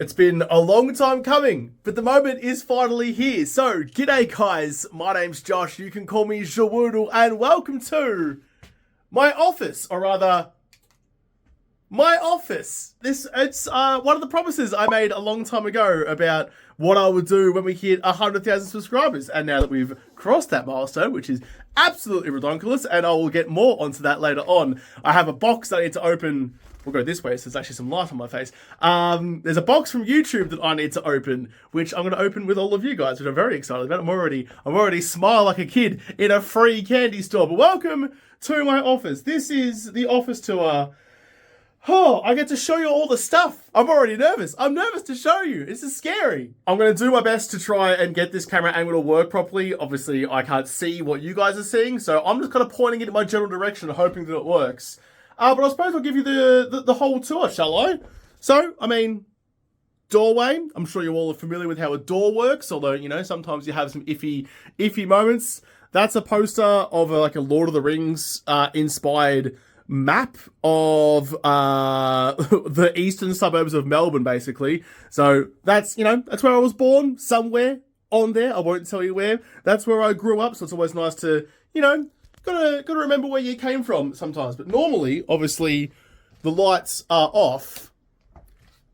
It's been a long time coming, but the moment is finally here. So, g'day guys, my name's Josh, you can call me JaWoodle, and welcome to my office, or rather, my office. It's one of the promises I made a long time ago about what I would do when we hit 100,000 subscribers, and now that we've crossed that milestone, which is absolutely redonkulous, and I will get more onto that later on, I have a box that I need to open. We'll go this way, so there's actually some light on my face. There's a box from YouTube that I need to open, which I'm going to open with all of you guys, which I'm very excited about. I'm already smile like a kid in a free candy store. But welcome to my office. This is the office tour. Oh, I get to show you all the stuff. I'm already nervous. I'm nervous to show you. This is scary. I'm going to do my best to try and get this camera angle to work properly. Obviously, I can't see what you guys are seeing, so I'm just kind of pointing it in my general direction, hoping that it works. But I suppose I'll give you the whole tour, shall I? So, I mean, doorway. I'm sure you all are familiar with how a door works, although, you know, sometimes you have some iffy moments. That's a poster of like a Lord of the Rings inspired map of the eastern suburbs of Melbourne, basically. So that's, you know, that's where I was born, somewhere on there. I won't tell you where. That's where I grew up, so it's always nice to, you know, Gotta remember where you came from sometimes. But normally, obviously, the lights are off,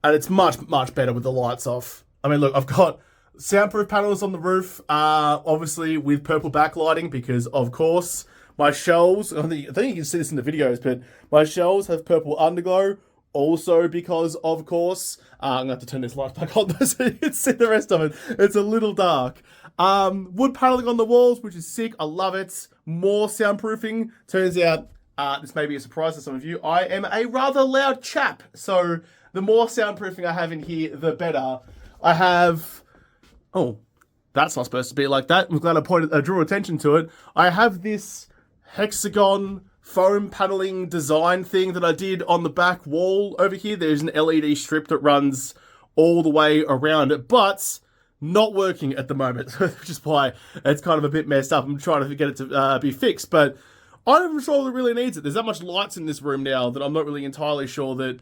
and it's much better with the lights off. I mean, look, I've got soundproof panels on the roof, obviously with purple backlighting because, of course, my shelves, I think you can see this in the videos, but my shelves have purple underglow. Also because, of course, I'm going to have to turn this light back on so you can see the rest of it. It's a little dark. Wood paneling on the walls, which is sick. I love it. More soundproofing. Turns out, this may be a surprise to some of you, I am a rather loud chap. So the more soundproofing I have in here, the better. I have... Oh, that's not supposed to be like that. I'm glad I drew attention to it. I have this hexagon foam paneling design thing that I did on the back wall over here. There's an LED strip that runs all the way around it, but not working at the moment, which is why it's kind of a bit messed up. I'm trying to get it to be fixed, but I'm not sure that it really needs it. There's that much lights in this room now that I'm not really entirely sure that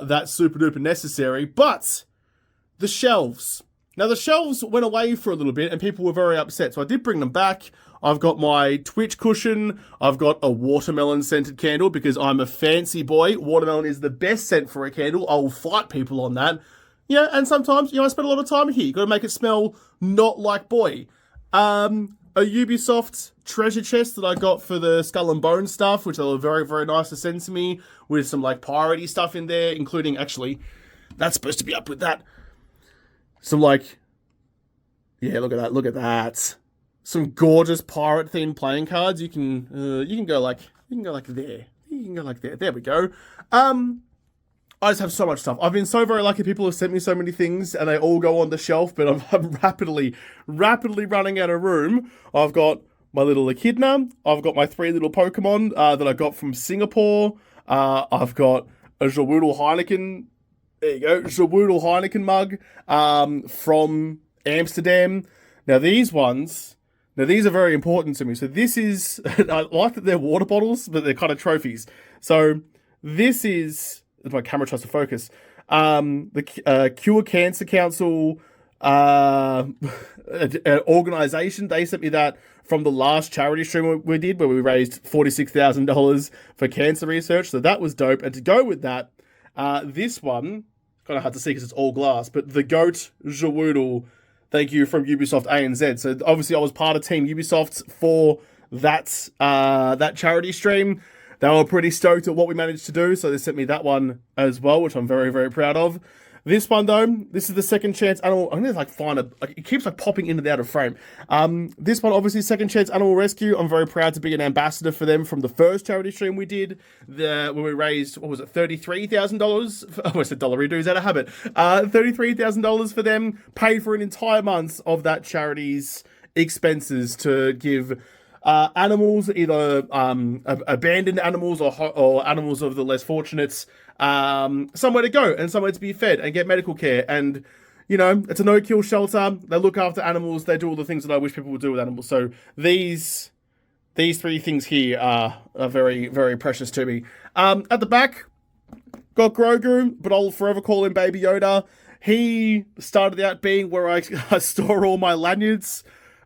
that's super duper necessary. But the shelves. Now, the shelves went away for a little bit and people were very upset, so I did bring them back. I've got my Twitch cushion. I've got a watermelon scented candle because I'm a fancy boy. Watermelon is the best scent for a candle. I will fight people on that. Yeah, and sometimes, you know, I spend a lot of time here. You got to make it smell not like boy. A Ubisoft treasure chest that I got for the Skull and Bone stuff, which they were very, very nice to send to me, with some like piratey stuff in there, including, actually, that's supposed to be up with that. Some like, yeah, look at that. Some gorgeous pirate themed playing cards. You can go like there. You can go like there. There we go. I just have so much stuff. I've been so very lucky. People have sent me so many things, and they all go on the shelf. But I'm rapidly running out of room. I've got my little echidna. I've got my 3 little Pokemon that I got from Singapore. I've got a JaWoodle Heineken. There you go, JaWoodle Heineken mug from Amsterdam. Now these are very important to me. So this is, I like that they're water bottles, but they're kind of trophies. So this is, if my camera tries to focus, the Cure Cancer Council organization. They sent me that from the last charity stream we did, where we raised $46,000 for cancer research. So that was dope. And to go with that, this one, kind of hard to see because it's all glass, but the GOAT JaWoodle, thank you, from Ubisoft ANZ. So obviously I was part of Team Ubisoft for that charity stream. They were pretty stoked at what we managed to do, so they sent me that one as well, which I'm very, very proud of. This one, though, this is the Second Chance Animal... I'm going to, find it. It keeps, popping in and out of frame. This one, obviously, Second Chance Animal Rescue. I'm very proud to be an ambassador for them from the first charity stream we did, where we raised, what was it, $33,000? Oh, I said dollaritos out of habit. $33,000 for them, paid for an entire month of that charity's expenses to give... animals, either abandoned animals or animals of the less fortunate, somewhere to go and somewhere to be fed and get medical care. And, you know, it's a no-kill shelter. They look after animals. They do all the things that I wish people would do with animals. So these 3 things here are very, very precious to me. At the back, got Grogu, but I'll forever call him Baby Yoda. He started out being where I store all my lanyards.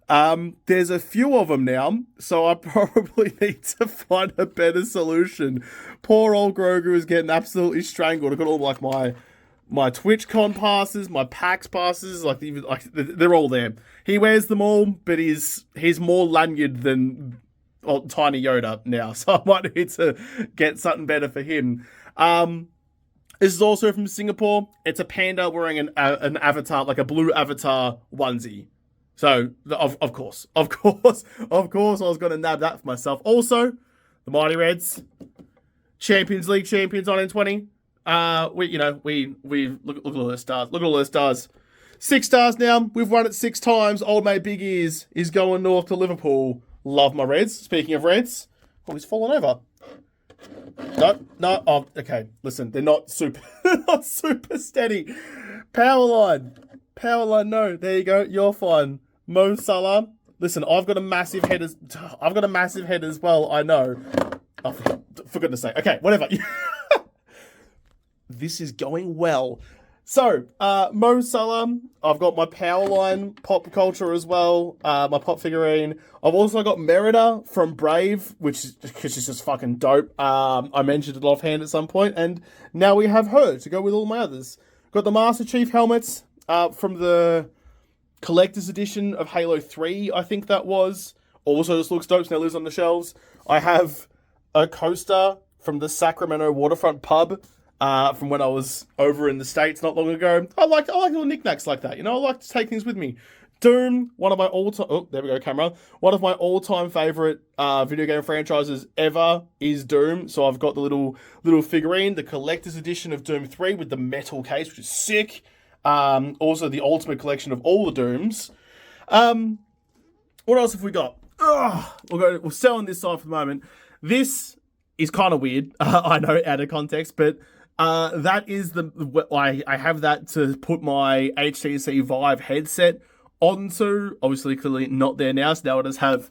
There's a few of them now, so I probably need to find a better solution. Poor old Grogu is getting absolutely strangled. I've got all like my TwitchCon passes, my PAX passes, like they're all there. He wears them all, but he's more lanyard than Tiny Yoda now, so I might need to get something better for him. This is also from Singapore. It's a panda wearing an avatar, like a blue avatar onesie. So, of course, I was going to nab that for myself. Also, the Mighty Reds, Champions League champions on N20. We look at all those stars. Look at all those stars. 6 stars now. We've won it 6 times. Old mate Big Ears is going north to Liverpool. Love my Reds. Speaking of Reds, he's fallen over. No. Oh, okay. Listen, they're not super steady. Power line. No, there you go. You're fine. Mo Salah. Listen, I've got a massive head as well. I know. Oh, for goodness sake. Okay, whatever. This is going well. So, Mo Salah. I've got my power line pop culture as well. My pop figurine. I've also got Merida from Brave, which is just fucking dope. I mentioned it offhand at some point, and now we have her to go with all my others. Got the Master Chief helmets from the collector's edition of Halo 3, I think that was. Also, this looks dope, so now lives on the shelves. I have a coaster from the Sacramento waterfront pub. From when I was over in the States not long ago. I like little knickknacks like that. I like to take things with me. Doom, one of my all-time... Oh, there we go, camera. One of my all-time favourite video game franchises ever is Doom. So I've got the little figurine, the collector's edition of Doom 3 with the metal case, which is sick. Also, the ultimate collection of all the Dooms. What else have we got? We'll stay on this side for the moment. This is kind of weird. I know, out of context, but... that is I have that to put my HTC Vive headset onto. Obviously, clearly not there now, so now I just have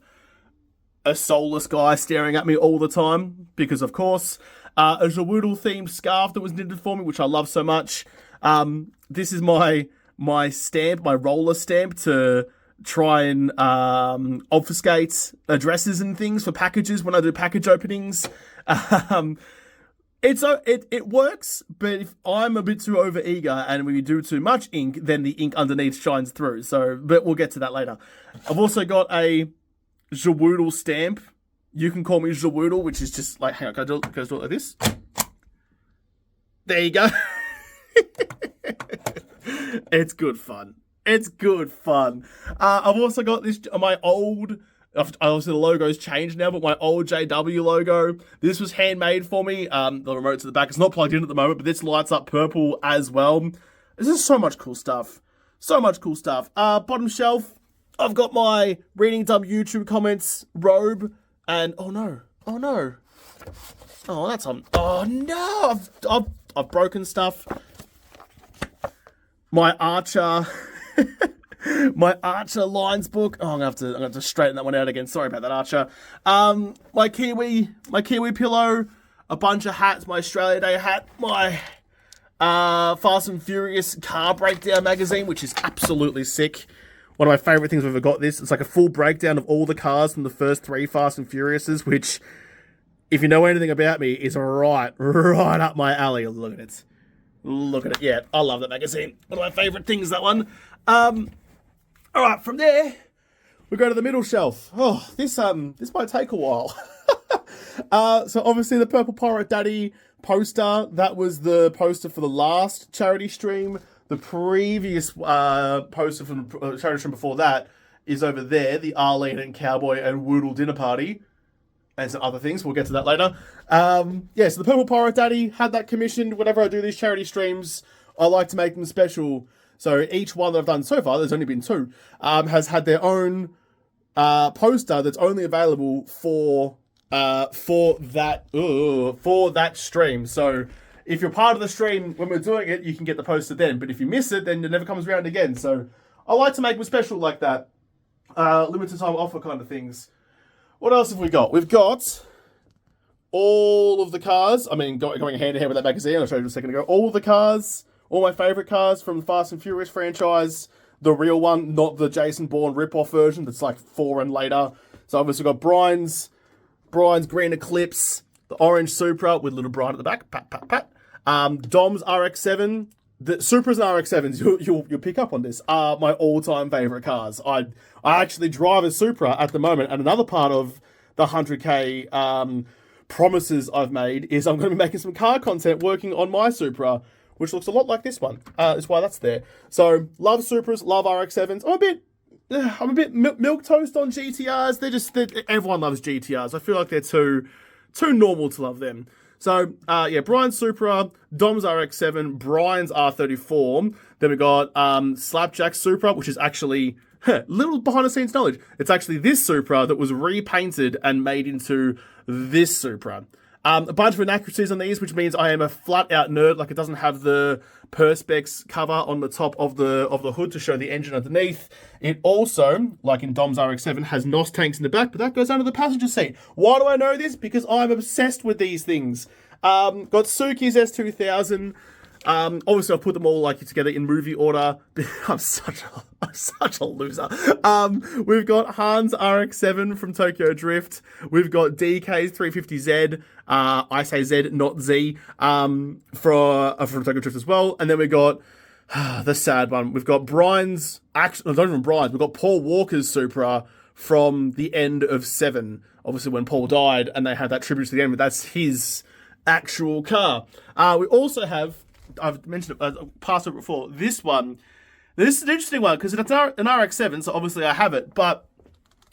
a soulless guy staring at me all the time, because of course, a JaWoodle themed scarf that was knitted for me, which I love so much. This is my stamp, my roller stamp to try and obfuscate addresses and things for packages when I do package openings. It works, but if I'm a bit too over-eager and when you do too much ink, then the ink underneath shines through. So, but we'll get to that later. I've also got a JaWoodle stamp. You can call me JaWoodle, which is just like, hang on, can I do it like this? There you go. It's good fun. I've also got this, my old... Obviously, the logo's changed now, but my old JW logo, this was handmade for me. The remote's at the back. It's not plugged in at the moment, but this lights up purple as well. This is so much cool stuff. Bottom shelf, I've got my reading dumb YouTube comments robe, and oh no. Oh, that's on. Oh no, I've broken stuff. My Archer. My Archer lines book. Oh, I'm gonna have to straighten that one out again. Sorry about that, Archer. My Kiwi pillow, a bunch of hats, my Australia Day hat, my Fast and Furious car breakdown magazine, which is absolutely sick. One of my favourite things I've ever got this. It's like a full breakdown of all the cars from the first 3 Fast and Furiouses, which, if you know anything about me, is right up my alley. Look at it. Yeah, I love that magazine. One of my favourite things, that one. Alright, from there, we go to the middle shelf. Oh, this might take a while. So obviously the Purple Pirate Daddy poster, that was the poster for the last charity stream. The previous poster from the charity stream before that is over there, the Arlene and Cowboy and Woodle dinner party. And some other things, we'll get to that later. So the Purple Pirate Daddy had that commissioned. Whenever I do these charity streams, I like to make them special. So each one that I've done so far, there's only been 2, has had their own poster that's only available for that stream. So if you're part of the stream when we're doing it, you can get the poster then. But if you miss it, then it never comes around again. So I like to make them special like that. Limited time offer kind of things. What else have we got? We've got all of the cars. I mean, going hand in hand with that magazine, I'll show you a second ago. All of the cars, All my favourite cars from the Fast and Furious franchise. The real one, not the Jason Bourne rip-off version that's like 4 and later. So obviously got Brian's Green Eclipse, the orange Supra with little Brian at the back, pat, pat, pat. Dom's RX-7. The Supras and RX-7s, you'll pick up on this, are my all-time favourite cars. I actually drive a Supra at the moment, and another part of the 100k promises I've made is I'm going to be making some car content working on my Supra, which looks a lot like this one. That's why that's there. So, love Supras, love RX-7s. I'm a bit milk toast on GTRs. Everyone loves GTRs. I feel like they're too normal to love them. So, yeah, Brian's Supra, Dom's RX-7, Brian's R34. Then we got Slapjack's Supra, which is actually little behind-the-scenes knowledge. It's actually this Supra that was repainted and made into this Supra. A bunch of inaccuracies on these, which means I am a flat-out nerd. Like, it doesn't have the Perspex cover on the top of the hood to show the engine underneath. It also, like in Dom's RX-7, has NOS tanks in the back, but that goes under the passenger seat. Why do I know this? Because I'm obsessed with these things. Got Suki's S2000. Obviously, I've put them all like together in movie order. I'm such a loser. We've got Han's RX-7 from Tokyo Drift. We've got DK's 350Z. I say Z, not Z. From Tokyo Drift as well. And then we got the sad one. We've got Brian's. Actually, not even Brian's. We've got Paul Walker's Supra from the end of 7. Obviously, when Paul died, and they had that tribute to the end. But that's his actual car. We also have. I've mentioned it past it before. This is an interesting one because it's an RX-7, so obviously I have it. But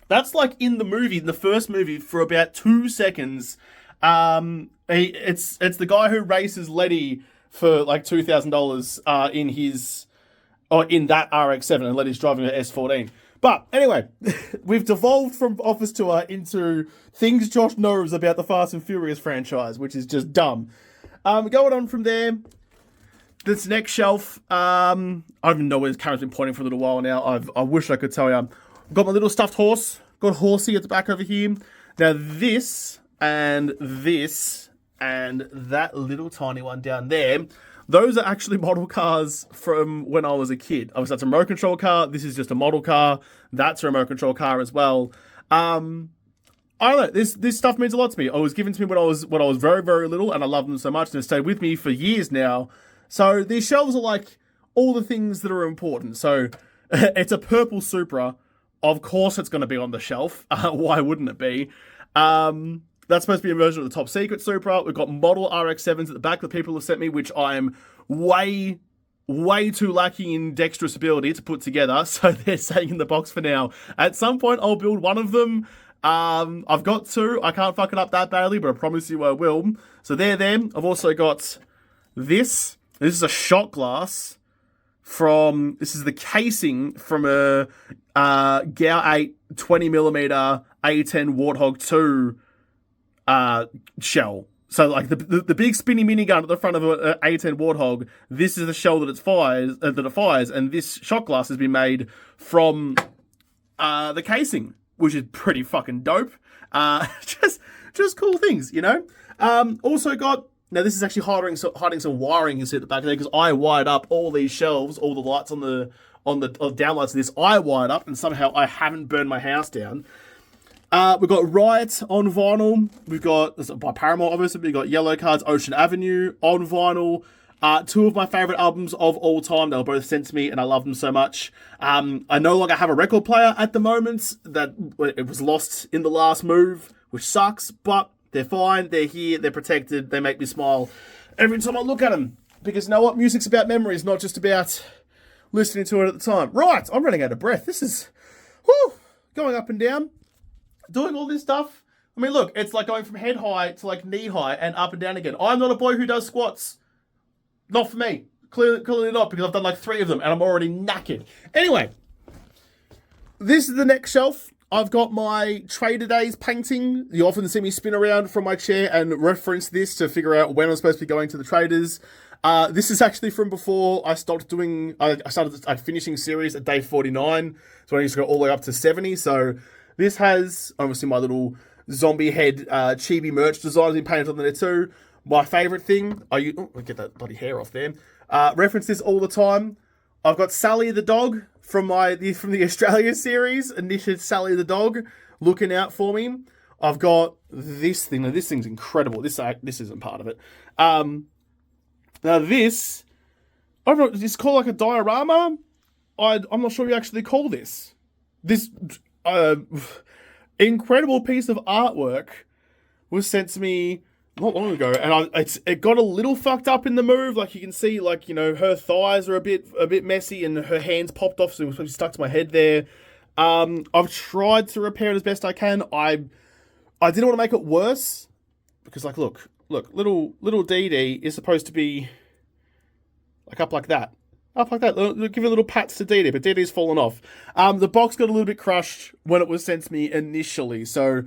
that's like in the first movie, for about 2 seconds. It's the guy who races Letty for like $2,000 in that RX-7, and Letty's driving an S14. But anyway, we've devolved from Office Tour into things Josh knows about the Fast and Furious franchise, which is just dumb. Going on from there. This next shelf, I don't even know where this camera's been pointing for a little while now. I wish I could tell you. I've got my little stuffed horse. Got Horsey at the back over here. Now this and that little tiny one down there, those are actually model cars from when I was a kid. Obviously, that's a remote control car. This is just a model car. That's a remote control car as well. I don't know. This stuff means a lot to me. It was given to me when I was very, very little, and I love them so much, and it's stayed with me for years now. So these shelves are like all the things that are important. So it's a purple Supra. Of course it's going to be on the shelf. Why wouldn't it be? That's supposed to be a version of the top secret Supra. We've got model RX-7s at the back that people have sent me, which I'm way too lacking in dexterous ability to put together. So they're staying in the box for now. At some point I'll build one of them. I've got 2. I can't fuck it up that badly, but I promise you I will. So they're there. I've also got this. This is a shot glass this is the casing from a Gao 8 20mm A10 Warthog 2 shell. So like the big spinny minigun at the front of an A10 Warthog, this is the shell that it fires, and this shot glass has been made from the casing, which is pretty fucking dope. Just cool things, you know. Also got. Now, this is actually hiding some wiring you see at the back there, because I wired up all these shelves, all the lights on the downlights of this. I wired up, and somehow I haven't burned my house down. We've got Riot on vinyl. We've got, by Paramore, obviously, we've got Yellow Card's Ocean Avenue on vinyl. 2 of my favourite albums of all time. They were both sent to me, and I love them so much. I no longer have a record player at the moment. It was lost in the last move, which sucks, but they're fine, they're here, they're protected, they make me smile every time I look at them. Because you know what? Music's about memories, not just about listening to it at the time. Right, I'm running out of breath. This is, going up and down, doing all this stuff. I mean, look, it's like going from head high to like knee high and up and down again. I'm not a boy who does squats. Not for me. Clearly not, because I've done like 3 of them and I'm already knackered. Anyway, this is the next shelf. I've got my Trader Days painting. You often see me spin around from my chair and reference this to figure out when I'm supposed to be going to the traders. This is actually from before I stopped doing. I started a finishing series at day 49, so I used to go all the way up to 70. So this has obviously my little zombie head chibi merch design has been painted on there too. My favourite thing, I'll get that bloody hair off there. Reference this all the time. I've got Sally the dog from the Australia series. Knitted Sally the dog looking out for me. I've got this thing. Now, this thing's incredible. This isn't part of it. Now this, I don't know, it's called like a diorama. I'm not sure you actually call this. This incredible piece of artwork was sent to me not long ago, and it got a little fucked up in the move. Like you can see, like, you know, her thighs are a bit messy, and her hands popped off, so it was stuck to my head there. I've tried to repair it as best I can. I didn't want to make it worse because, like, look, little Dee Dee is supposed to be like up like that. Up like that. Give a little pats to Dee Dee, but Dee Dee's fallen off. The box got a little bit crushed when it was sent to me initially, so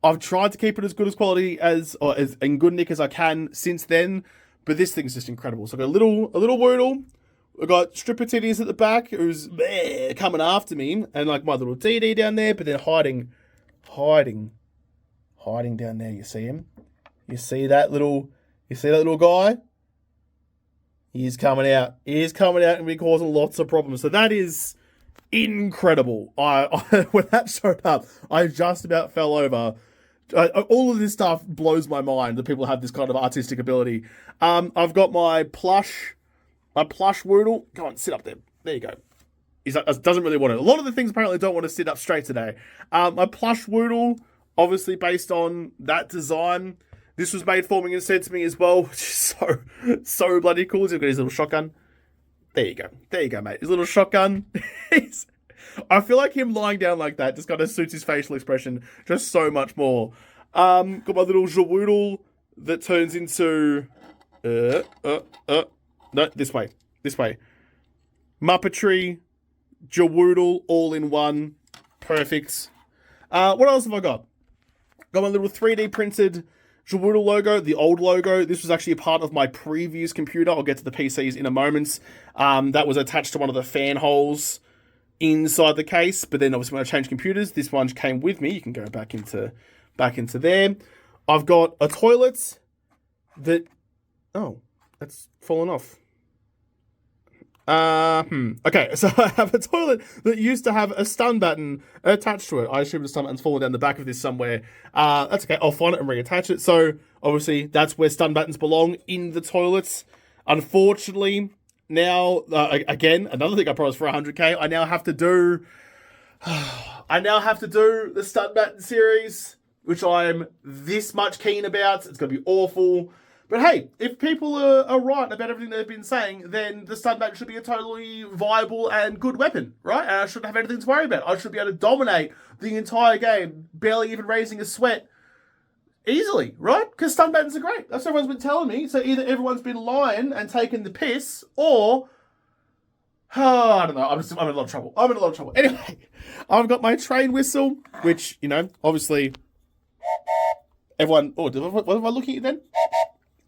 I've tried to keep it as good as quality as in good nick as I can since then. But this thing's just incredible. So I've got a little WordWoodle. I've got stripper titties at the back who's coming after me, and like my little Dee Dee down there, but then hiding down there. You see him? You see that little guy? He's coming out. He's coming out and be causing lots of problems. So that is incredible. I when that showed up, I just about fell over. All of this stuff blows my mind that people have this kind of artistic ability. I've got my plush WordWoodle. Go on, sit up there. There you go. He doesn't really want to. A lot of the things apparently don't want to sit up straight today. My plush WordWoodle, obviously based on that design. This was made for me and sent to me as well, which is so bloody cool. He's got his little shotgun. There you go, mate. His little shotgun. I feel like him lying down like that just kind of suits his facial expression just so much more. Got my little JaWoodle that turns into no, this way. Muppetry, JaWoodle, all in one. Perfect. What else have I got? Got my little 3D printed JaWoodle logo, the old logo. This was actually a part of my previous computer. I'll get to the PCs in a moment. That was attached to one of the fan holes inside the case. But then obviously when I changed computers, this one came with me. You can go back into there. I've got a toilet that... Oh, that's fallen off. Okay, so I have a toilet that used to have a stun button attached to it. I assume the stun button's fallen down the back of this somewhere. That's okay, I'll find it and reattach it. So, obviously, that's where stun buttons belong, in the toilets. Unfortunately, now, again, another thing I promised for 100k, I now have to do the stun button series, which I'm this much keen about. It's going to be awful. But hey, if people are right about everything they've been saying, then the stun button should be a totally viable and good weapon, right? And I shouldn't have anything to worry about. I should be able to dominate the entire game, barely even raising a sweat, easily, right? Because stun buttons are great. That's what everyone's been telling me. So either everyone's been lying and taking the piss, or... Oh, I don't know. I'm in a lot of trouble. Anyway, I've got my train whistle, which, you know, obviously... Everyone... Oh, what am I looking at then?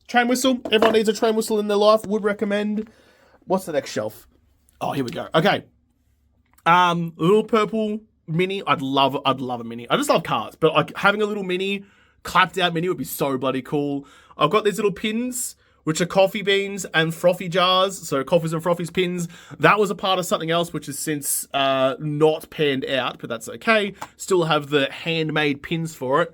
Train whistle. Everyone needs a train whistle in their life. Would recommend. What's the next shelf? Oh, here we go. Okay. Little purple mini. I'd love a mini. I just love cars, but like having a little mini, clapped out mini would be so bloody cool. I've got these little pins, which are coffee beans and frothy jars. So coffees and frothies pins. That was a part of something else, which has since not panned out, but that's okay. Still have the handmade pins for it.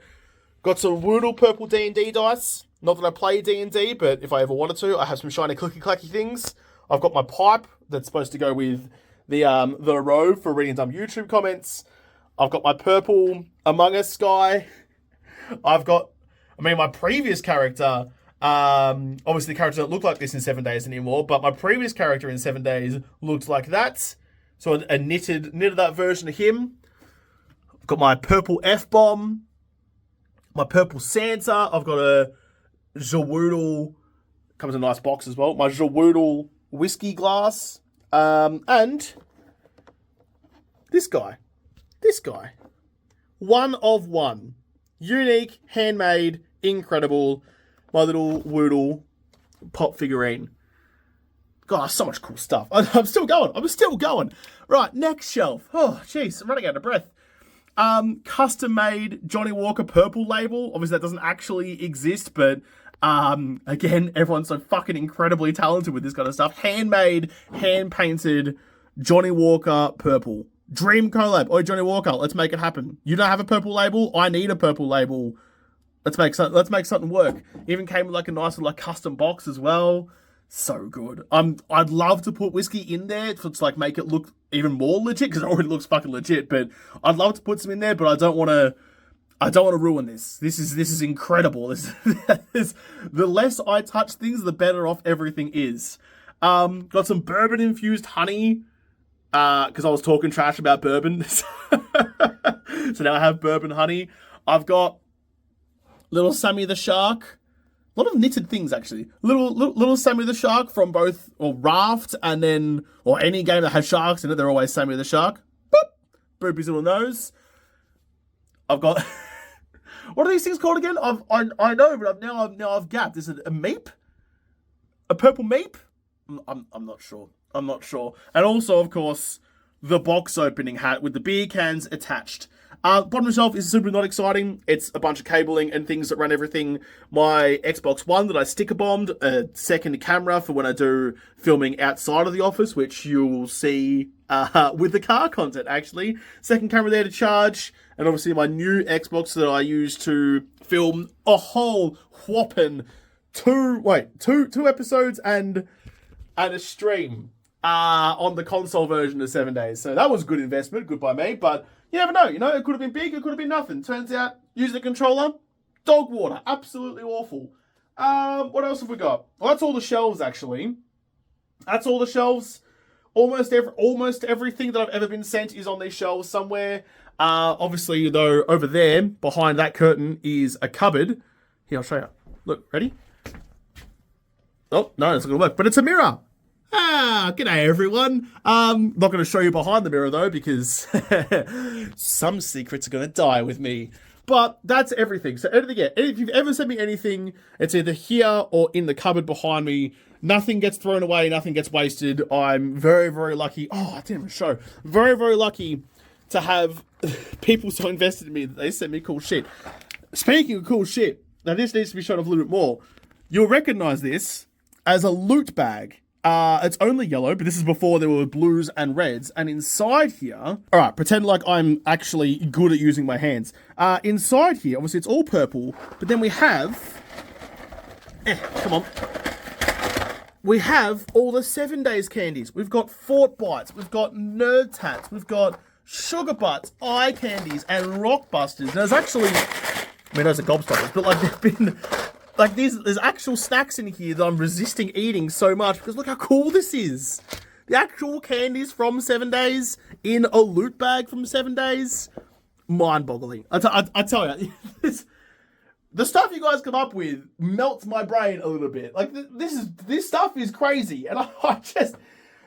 Got some WordWoodle purple D&D dice. Not that I play D&D, but if I ever wanted to, I have some shiny clicky-clacky things. I've got my pipe that's supposed to go with the row for reading dumb YouTube comments. I've got my purple Among Us guy. My previous character, obviously the character doesn't look like this in 7 days anymore, but my previous character in 7 days looked like that. So I knitted that version of him. I've got my purple F-bomb, my purple Santa. I've got a JaWoodle, comes in a nice box as well. My JaWoodle whiskey glass. And this guy. One of one. Unique, handmade, incredible. My little WordWoodle pop figurine. God, so much cool stuff. I'm still going. Right, next shelf. Oh, jeez, I'm running out of breath. Custom-made Johnny Walker purple label. Obviously, that doesn't actually exist, but Again, everyone's so fucking incredibly talented with this kind of stuff. Handmade, hand-painted Johnny Walker purple. Dream collab. Oh, Johnny Walker, let's make it happen. You don't have a purple label? I need a purple label. Let's make something work. Even came with like a nice little custom box as well. So good. I'd love to put whiskey in there to like make it look even more legit, because it already looks fucking legit, but I'd love to put some in there, but I don't want to ruin this. This is incredible. The less I touch things, the better off everything is. Got some bourbon infused honey, because I was talking trash about bourbon. So now I have bourbon honey. I've got little Sammy the Shark. A lot of knitted things, actually. Little Sammy the Shark from both, or Raft, and then, or any game that has sharks in it, they're always Sammy the Shark. Boop! Boopy's little nose. I've got... What are these things called again? I know, but I've gapped. Is it a meep? A purple meep? I'm not sure. I'm not sure. And also, of course, the box opening hat with the beer cans attached. Bottom of the shelf is super not exciting. It's a bunch of cabling and things that run everything. My Xbox One that I sticker bombed, a second camera for when I do filming outside of the office, which you'll see with the car content, actually. Second camera there to charge, and obviously my new Xbox that I use to film a whole whopping two episodes and a stream on the console version of 7 days. So that was a good investment, good by me, but you never know, it could have been big, it could have been nothing. Turns out, using the controller, dog water, absolutely awful. What else have we got? Well, that's all the shelves, actually. That's all the shelves. Almost everything that I've ever been sent is on these shelves somewhere. Obviously, though, over there, behind that curtain, is a cupboard. Here, I'll show you. Look, ready? Oh, no, it's not going to work, but it's a mirror. G'day everyone. Not going to show you behind the mirror though, because some secrets are going to die with me. But that's everything. So if you've ever sent me anything, it's either here or in the cupboard behind me. Nothing gets thrown away, nothing gets wasted. I'm very, very lucky. Oh, I didn't even show. Very, very lucky to have people so invested in me that they sent me cool shit. Speaking of cool shit, now this needs to be shown off a little bit more. You'll recognize this as a loot bag. It's only yellow, but this is before there were blues and reds. And inside here... Alright, pretend like I'm actually good at using my hands. Inside here, obviously it's all purple, but then we have... come on. We have all the 7 days candies. We've got Fort Bites, we've got Nerd Tats, we've got Sugar Butts, Eye Candies, and Rock Busters. There's actually... I mean, those are gobstoppers, but like they've been... Like, there's actual snacks in here that I'm resisting eating so much, because look how cool this is. The actual candies from 7 days in a loot bag from 7 days. Mind-boggling. I tell you, the stuff you guys come up with melts my brain a little bit. Like, this stuff is crazy, and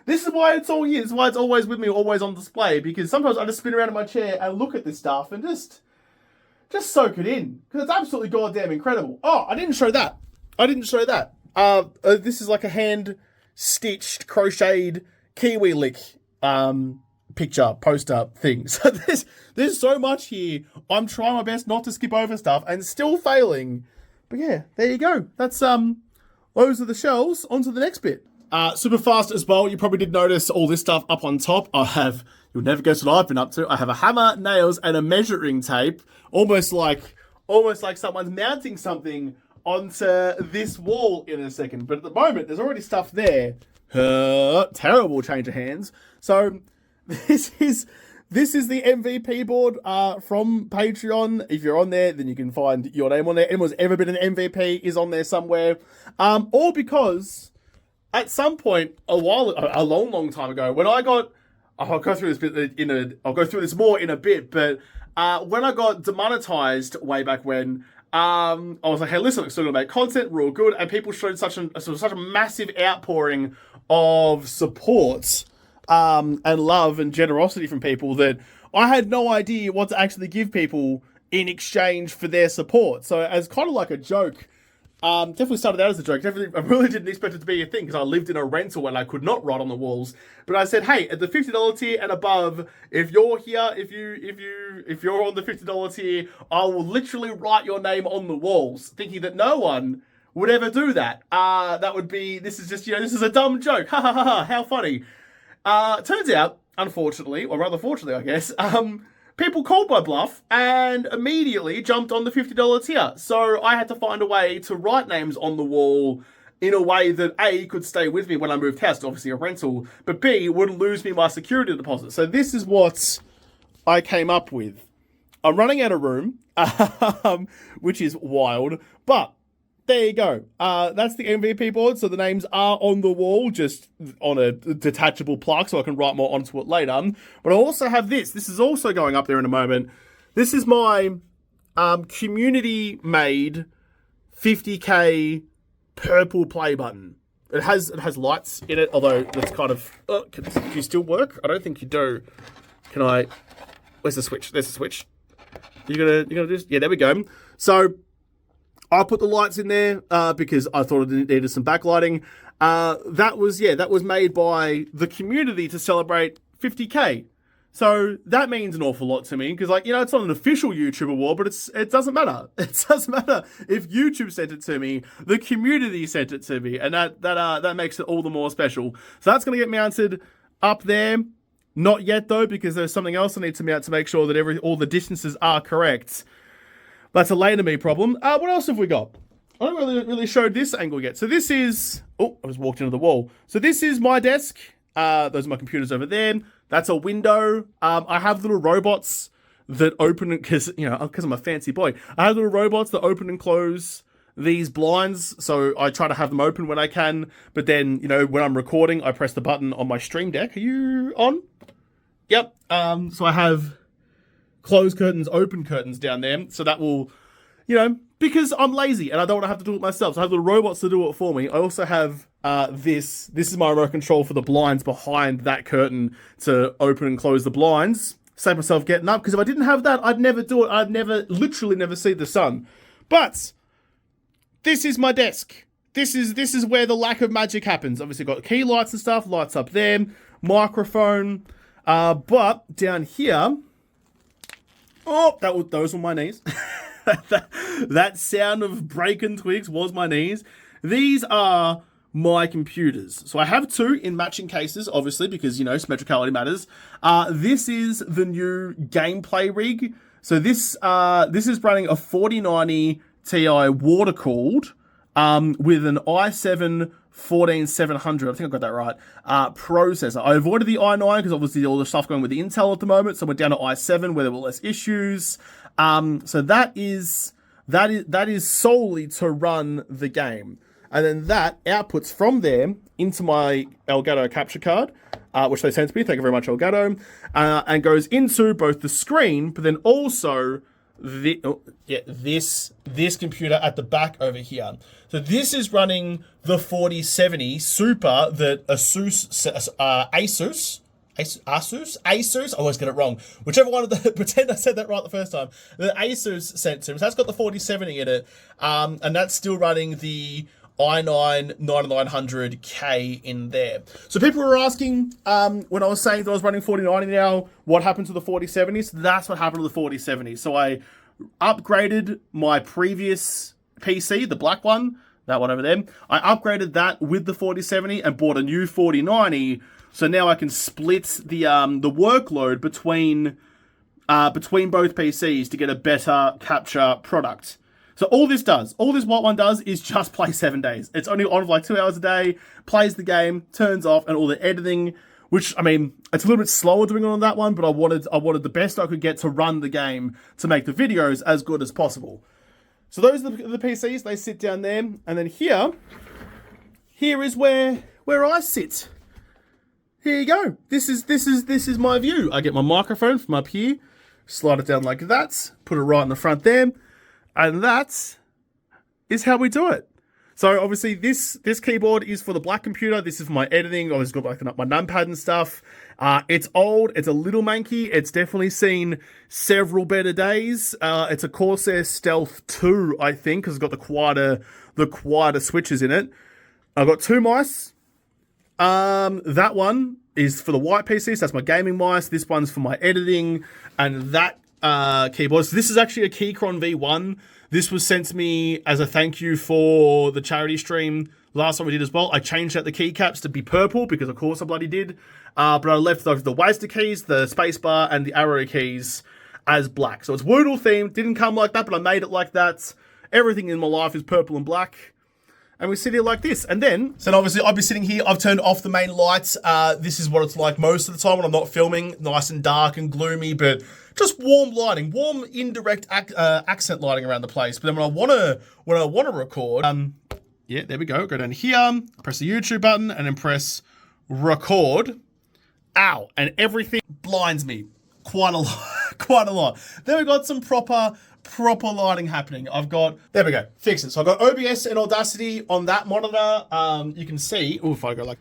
this is why it's all here. This is why it's always with me, always on display, because sometimes I just spin around in my chair and look at this stuff and just soak it in, because it's absolutely goddamn incredible. Oh, I didn't show that. This is like a hand-stitched, crocheted Kiwi lick picture, poster thing. So there's so much here. I'm trying my best not to skip over stuff and still failing. But yeah, there you go. That's those are the shelves. On to the next bit. Super fast as well. You probably did notice all this stuff up on top. You'll never guess what I've been up to. I have a hammer, nails, and a measuring tape. Almost like someone's mounting something onto this wall in a second. But at the moment, there's already stuff there. Terrible change of hands. So this is the MVP board from Patreon. If you're on there, then you can find your name on there. Anyone who's ever been an MVP is on there somewhere. All because at some point, a long time ago, when I got... I'll go through this more in a bit, but when I got demonetized way back when, I was like, hey, listen, I'm still going to make content, we're all good, and people showed such a massive outpouring of support and love and generosity from people that I had no idea what to actually give people in exchange for their support. So as kind of like a joke, definitely started out as a joke. I really didn't expect it to be a thing because I lived in a rental and I could not write on the walls. But I said, hey, at the $50 tier and above, if you're here, if you're on the $50 tier, I will literally write your name on the walls, thinking that no one would ever do that. That would be, this is just, this is a dumb joke. Ha ha ha ha, how funny. Turns out, unfortunately, or rather fortunately, I guess, people called my bluff and immediately jumped on the $50 tier. So I had to find a way to write names on the wall in a way that A, could stay with me when I moved house, obviously a rental, but B, wouldn't lose me my security deposit. So this is what I came up with. I'm running out of room, which is wild, but there you go. That's the MVP board. So the names are on the wall, just on a detachable plaque, so I can write more onto it later. But I also have this. This is also going up there in a moment. This is my community-made 50K purple play button. It has lights in it, although that's kind of... do you still work? I don't think you do. Can I... Where's the switch? There's the switch. You gonna do this? Yeah, there we go. So I put the lights in there because I thought it needed some backlighting. That was made by the community to celebrate 50K. So that means an awful lot to me because, it's not an official YouTube award, but it doesn't matter. It doesn't matter if YouTube sent it to me. The community sent it to me, and that makes it all the more special. So that's going to get mounted up there. Not yet though, because there's something else I need to mount to make sure that all the distances are correct. That's a later me problem. What else have we got? I haven't really showed this angle yet. So this is... Oh, I just walked into the wall. So this is my desk. Those are my computers over there. That's a window. I have little robots that open... Because I'm a fancy boy. I have little robots that open and close these blinds. So I try to have them open when I can. But then, when I'm recording, I press the button on my stream deck. Are you on? Yep. So I have... closed curtains, open curtains down there. So that will, because I'm lazy and I don't want to have to do it myself. So I have little robots to do it for me. I also have this. This is my remote control for the blinds behind that curtain to open and close the blinds. Save myself getting up, because if I didn't have that, I'd never do it. I'd literally never see the sun. But this is my desk. This is where the lack of magic happens. Obviously got key lights and stuff, lights up there, microphone. But down here... Oh, those were my knees. that sound of breaking twigs was my knees. These are my computers. So I have two in matching cases, obviously, because, symmetricality matters. This is the new gameplay rig. So this is running a 4090 Ti water-cooled with an i7 14700, I think I got that right, processor. I avoided the i9 because obviously all the stuff going with the Intel at the moment, so we're down to i7 where there were less issues. So that is solely to run the game. And then that outputs from there into my Elgato capture card, which they sent to me, thank you very much Elgato, and goes into both the screen, but then also this computer at the back over here. So this is running the 4070 Super that Asus, I always get it wrong. Whichever one of the, pretend I said that right the first time. The Asus sent to me. So that's got the 4070 in it, and that's still running the i9 9900K in there. So people were asking, when I was saying that I was running 4090 now, what happened to the 4070? So that's what happened to the 4070. So I upgraded my previous PC, the black one, that one over there. I upgraded that with the 4070 and bought a new 4090. So now I can split the workload between both PCs to get a better capture product. So all this white one does is just play 7 days. It's only on for like 2 hours a day, plays the game, turns off, and all the editing, which, I mean, it's a little bit slower doing it on that one, but I wanted the best I could get to run the game to make the videos as good as possible. So those are the PCs, they sit down there, and then here is where I sit. Here you go. This is my view. I get my microphone from up here, slide it down like that, put it right in the front there, and that is how we do it. So obviously this keyboard is for the black computer. This is for my editing. I've just got like my numpad and stuff. It's old. It's a little manky. It's definitely seen several better days. It's a Corsair Stealth 2, I think, because it's got the quieter switches in it. I've got two mice. That one is for the white PC, so that's my gaming mice. This one's for my editing, and that keyboards. This is actually a Keychron V1. This was sent to me as a thank you for the charity stream last time we did as well. I changed out the keycaps to be purple because of course I bloody did. But I left the WASD keys, the spacebar, and the arrow keys as black. So it's JaWoodle themed. Didn't come like that, but I made it like that. Everything in my life is purple and black. And we sit here like this. And then, so obviously I'll be sitting here. I've turned off the main lights. This is what it's like most of the time when I'm not filming. Nice and dark and gloomy, but just warm lighting, warm indirect accent lighting around the place. But then when I wanna record, yeah, there we go. Go down here, press the YouTube button, and then press record. Ow, and everything blinds me quite a lot, quite a lot. Then we got some proper lighting happening. There we go, fix it. So I've got OBS and Audacity on that monitor. You can see, oh, if I go like,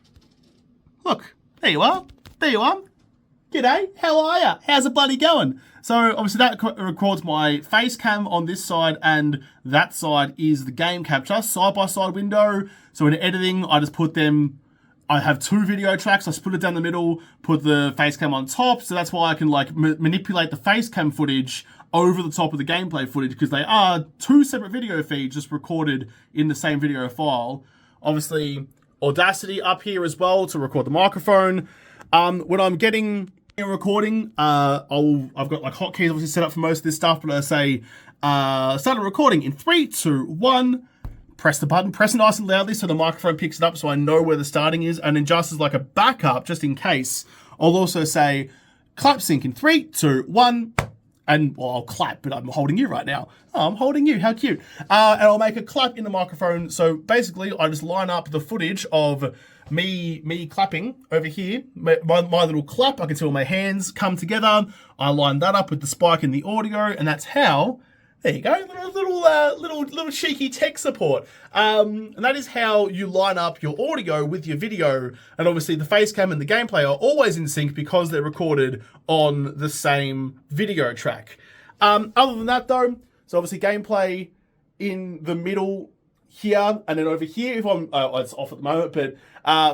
look, there you are, G'day, how are ya? How's it bloody going? So obviously that records my face cam on this side, and that side is the game capture, side-by-side window. So in editing, I just put them, I have two video tracks, I split it down the middle, put the face cam on top, so that's why I can like manipulate the face cam footage over the top of the gameplay footage, because they are two separate video feeds just recorded in the same video file. Obviously, Audacity up here as well to record the microphone. When I'm getting a recording, I've got like hotkeys obviously set up for most of this stuff, but I say, start recording in 3, 2, 1, press the button, press it nice and loudly so the microphone picks it up so I know where the starting is, and then just as like a backup, just in case, I'll also say, clap sync in 3, 2, 1, and well, I'll clap, but I'm holding you right now. Oh, I'm holding you, how cute. And I'll make a clap in the microphone. So basically, I just line up the footage of me clapping over here. My little clap, I can see all my hands come together. I line that up with the spike in the audio, and that's how, there you go, little cheeky tech support. And that is how you line up your audio with your video. And obviously the face cam and the gameplay are always in sync because they're recorded on the same video track. Other than that though, so obviously gameplay in the middle here, and then over here, if I'm, it's off at the moment, but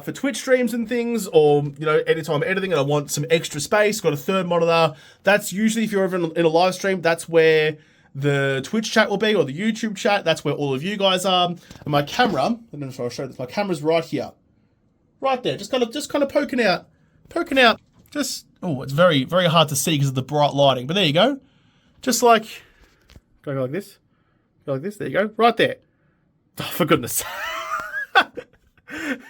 for Twitch streams and things, or, you know, anytime I'm editing and I want some extra space, got a third monitor, that's usually, if you're ever in a live stream, that's where the Twitch chat will be, or the YouTube chat. That's where all of you guys are. And my camera, and then I'll show this, my camera's right here. Right there, just kind of poking out. Just, oh, it's very, very hard to see because of the bright lighting, but there you go. Just like, go like this, there you go, right there. Oh, for goodness.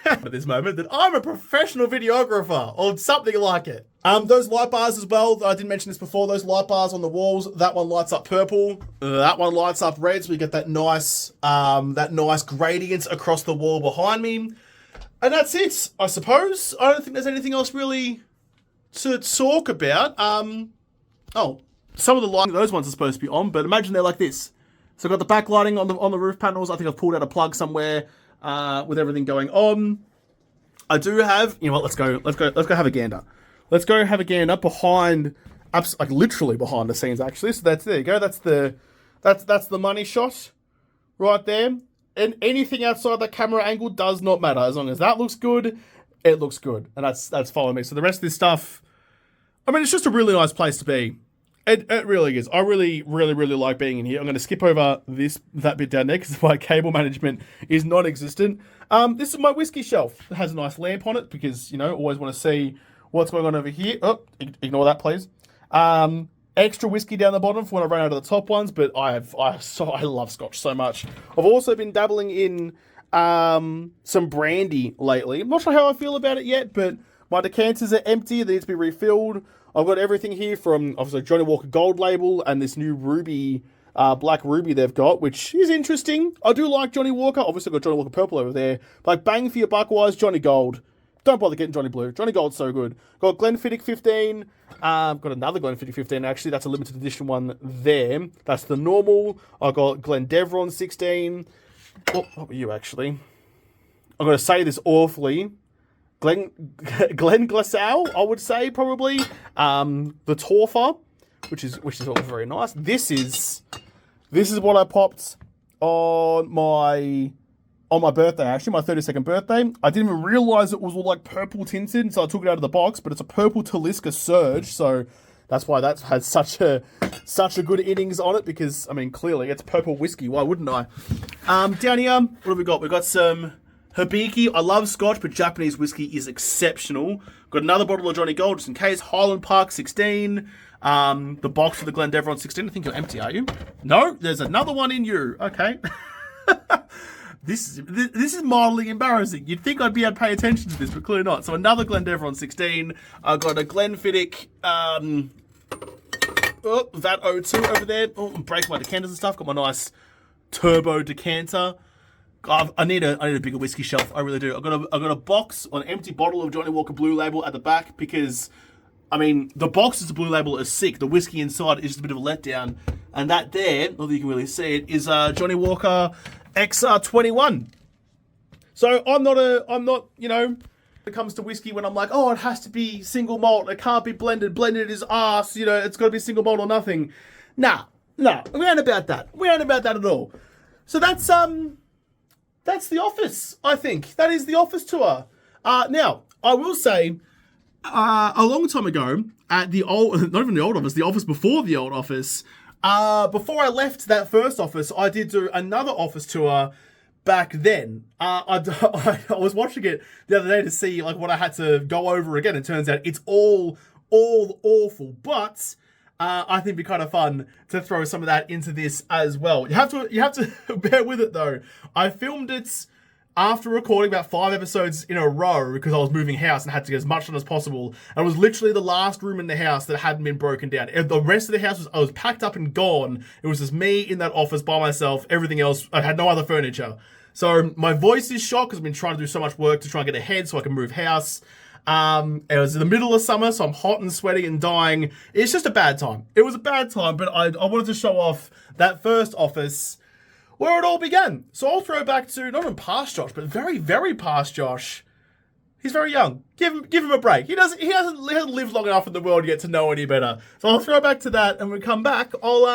At this moment that I'm a professional videographer or something like it. Those light bars as well, I didn't mention this before, those light bars on the walls, that one lights up purple, that one lights up red, so we get that nice gradient across the wall behind me. And that's it, I suppose. I don't think there's anything else really to talk about. Oh, some of the lighting, those ones are supposed to be on, but imagine they're like this. So I've got the backlighting on the roof panels. I think I've pulled out a plug somewhere with everything going on. I do have, you know what, let's go have a gander. Let's go have a gander behind, like literally behind the scenes actually. So there you go. That's the money shot right there. And anything outside that camera angle does not matter. As long as that looks good, it looks good. And that's following me. So the rest of this stuff, I mean, it's just a really nice place to be. It really is. I really like being in here. I'm going to skip over that bit down there because my cable management is non-existent. This is my whiskey shelf. It has a nice lamp on it because, you know, always want to see what's going on over here. Oh, ignore that, please. Extra whiskey down the bottom for when I run out of the top ones, but I love Scotch so much. I've also been dabbling in some brandy lately. I'm not sure how I feel about it yet, but my decanters are empty. They need to be refilled. I've got everything here from, obviously, Johnny Walker Gold label and this new ruby, black ruby they've got, which is interesting. I do like Johnny Walker. Obviously, I've got Johnny Walker Purple over there. Like, bang for your buck wise, Johnny Gold. Don't bother getting Johnny Blue. Johnny Gold's so good. Got Glenfiddich 15. Got another Glenfiddich 15, actually. That's a limited edition one there. That's the normal. I got Glendevron 16. Oh, what were you, actually? I'm going to say this awfully. Glen Glassau, I would say, probably. The Torfer, which is all very nice. This is what I popped on my birthday, actually, my 32nd birthday. I didn't even realize it was all like purple tinted, so I took it out of the box, but it's a purple Talisker Surge, so That's why that's had such a good innings on it, because, I mean, clearly it's purple whiskey. Why wouldn't I? Down here, what have we got? We've got some Hibiki. I love Scotch, but Japanese whiskey is exceptional. Got another bottle of Johnny Gold, just in case. Highland Park 16. The box of the Glendeveron 16. I think you're empty, are you? No, there's another one in you. Okay. This is mildly embarrassing. You'd think I'd be able to pay attention to this, but clearly not. So another Glendeveron 16. I've got a Glenfiddich that O2 over there. Oh, I'm breaking my decanters and stuff. Got my nice turbo decanter. I need a bigger whiskey shelf. I really do. I've got a box, an empty bottle of Johnny Walker Blue Label at the back, because, I mean, the box is the Blue Label is sick. The whiskey inside is just a bit of a letdown. And that there, not that you can really see it, is Johnny Walker XR21. So I'm not, you know, when it comes to whiskey, when I'm like, oh, it has to be single malt, it can't be blended. Blended is arse, you know, it's got to be single malt or nothing. Nah, we ain't about that. We ain't about that at all. So that's the office, I think. That is the office tour. Now, I will say, a long time ago, at the old, not even the old office, the office before the old office, before I left that first office, I did do another office tour back then. I was watching it the other day to see like what I had to go over again. It turns out it's all awful, but I think it'd be kind of fun to throw some of that into this as well. You have to bear with it though. I filmed it after recording about 5 episodes in a row because I was moving house and had to get as much done as possible. And it was literally the last room in the house that hadn't been broken down. The rest of the house was packed up and gone. It was just me in that office by myself. Everything else, I had no other furniture. So my voice is shot because I've been trying to do so much work to try and get ahead so I can move house. It was in the middle of summer, so I'm hot and sweaty and dying. It's just a bad time. It was a bad time, but I wanted to show off that first office where it all began. So I'll throw back to, not even past Josh, but very, very past Josh. He's very young. Give him a break. He hasn't lived long enough in the world yet to know any better. So I'll throw back to that, and when we come back, I'll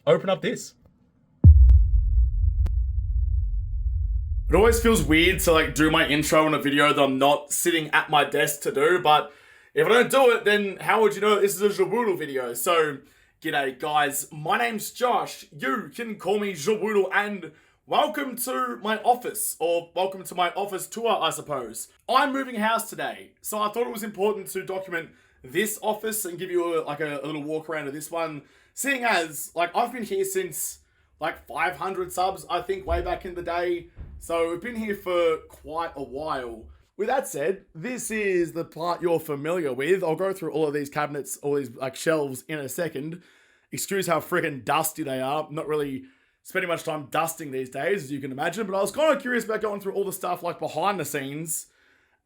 open up this. It always feels weird to like do my intro in a video that I'm not sitting at my desk to do, but if I don't do it, then how would you know this is a JaWoodle video? So, g'day guys, my name's Josh, you can call me JaWoodle, and welcome to my office, or welcome to my office tour, I suppose. I'm moving house today, so I thought it was important to document this office and give you a little walk around of this one, seeing as, like, I've been here since, like, 500 subs, I think, way back in the day. So we've been here for quite a while. With that said, this is the part you're familiar with. I'll go through all of these cabinets, all these like shelves in a second. Excuse how freaking dusty they are. I'm not really spending much time dusting these days, as you can imagine. But I was kind of curious about going through all the stuff like behind the scenes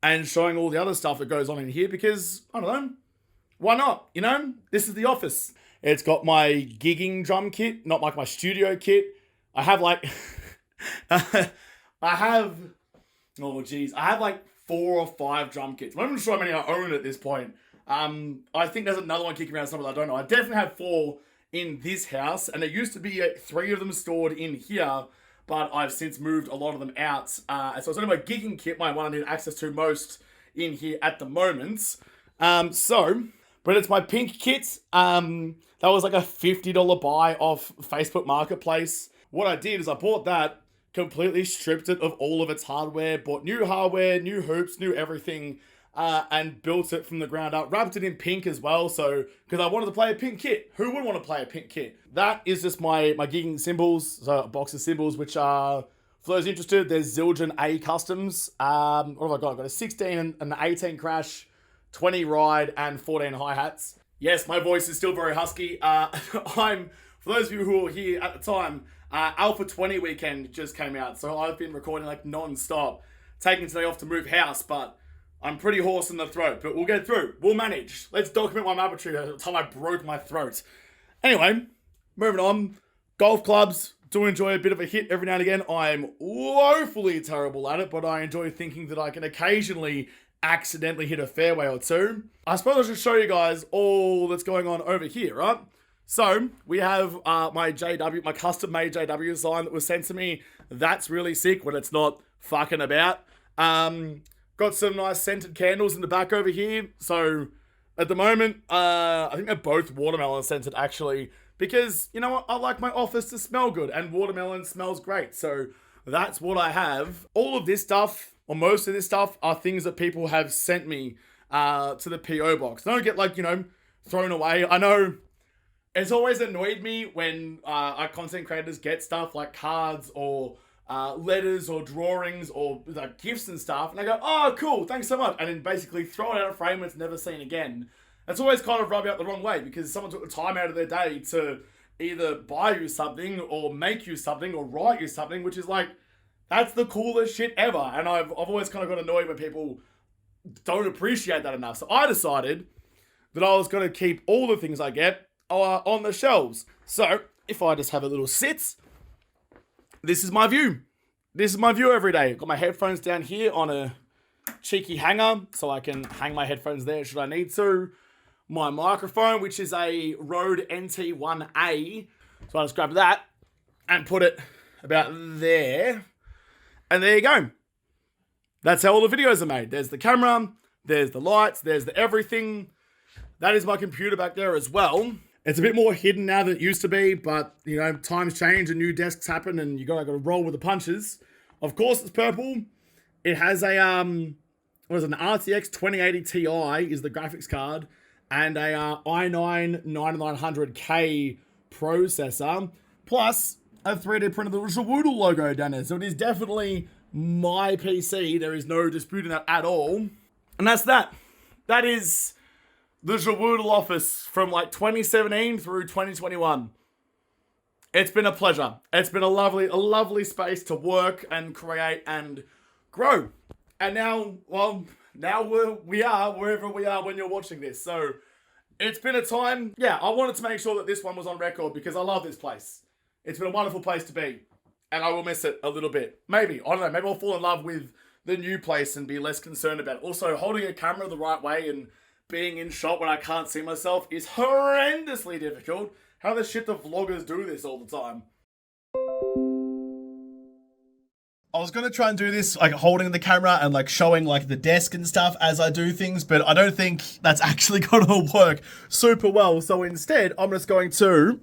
and showing all the other stuff that goes on in here because, I don't know, why not? You know, this is the office. It's got my gigging drum kit, not like my studio kit. I have like... I have like 4 or 5 drum kits. I'm not even sure how many I own at this point. I think there's another one kicking around somewhere I don't know. I definitely have 4 in this house, and there used to be 3 of them stored in here, but I've since moved a lot of them out. So it's only my gigging kit, my one I need access to most in here at the moment. But it's my pink kit. That was like a $50 buy off Facebook Marketplace. What I did is I bought that, completely stripped it of all of its hardware, bought new hardware, new hoops, new everything, and built it from the ground up. Wrapped it in pink as well, so, because I wanted to play a pink kit. Who wouldn't want to play a pink kit? That is just my gigging cymbals, so a box of cymbals, which are, for those interested, there's Zildjian A Customs. What have I got? I've got a 16 and an 18 crash, 20 ride, and 14 hi-hats. Yes, my voice is still very husky. For those of you who were here at the time, Alpha 20 weekend just came out, so I've been recording like non-stop, taking today off to move house, but I'm pretty hoarse in the throat, but we'll get through. We'll manage. Let's document my Mappertree at the time I broke my throat. Anyway, moving on. Golf clubs. Do enjoy a bit of a hit every now and again. I'm woefully terrible at it, but I enjoy thinking that I can occasionally accidentally hit a fairway or two. I suppose I should show you guys all that's going on over here, right? So, we have my custom-made JW sign that was sent to me. That's really sick when it's not fucking about. Got some nice scented candles in the back over here. So, At the moment, I think they're both watermelon scented actually, because you know what? I like my office to smell good, and watermelon smells great. So that's what I have. All of this stuff, or most of this stuff, are things that people have sent me to the PO box. They don't get like, you know, thrown away. I know it's always annoyed me when our content creators get stuff like cards or letters or drawings or like gifts and stuff, and I go, oh cool, thanks so much, and then basically throw it out of frame and it's never seen again. That's always kind of rubbed me out the wrong way, because someone took the time out of their day to either buy you something or make you something or write you something, which is like, that's the coolest shit ever. And I've always kind of got annoyed when people don't appreciate that enough. So I decided that I was going to keep all the things I get on the shelves. So if I just have a little sit, this is my view. This is my view every day. Got my headphones down here on a cheeky hanger, so I can hang my headphones there should I need to. My microphone, which is a Rode NT1A. So I just grab that and put it about there. And there you go. That's how all the videos are made. There's the camera, there's the lights, there's the everything. That is my computer back there as well. It's a bit more hidden now than it used to be, but, you know, times change and new desks happen and you gotta roll with the punches. Of course, it's purple. It has a, an RTX 2080 Ti is the graphics card, and a i9 9900K processor, plus a 3D printed the JaWoodle logo down there. So it is definitely my PC. There is no disputing that at all. And that's that. That is the JaWoodle office from like 2017 through 2021. It's been a pleasure. It's been a lovely space to work and create and grow. And now, well, now we are wherever we are when you're watching this. So it's been a time. Yeah, I wanted to make sure that this one was on record because I love this place. It's been a wonderful place to be. And I will miss it a little bit. Maybe. I don't know. Maybe I'll fall in love with the new place and be less concerned about it. Also, holding a camera the right way and being in shot when I can't see myself is horrendously difficult. How the shit do vloggers do this all the time? I was going to try and do this, like, holding the camera and, like, showing, like, the desk and stuff as I do things, but I don't think that's actually going to work super well. So instead, I'm just going to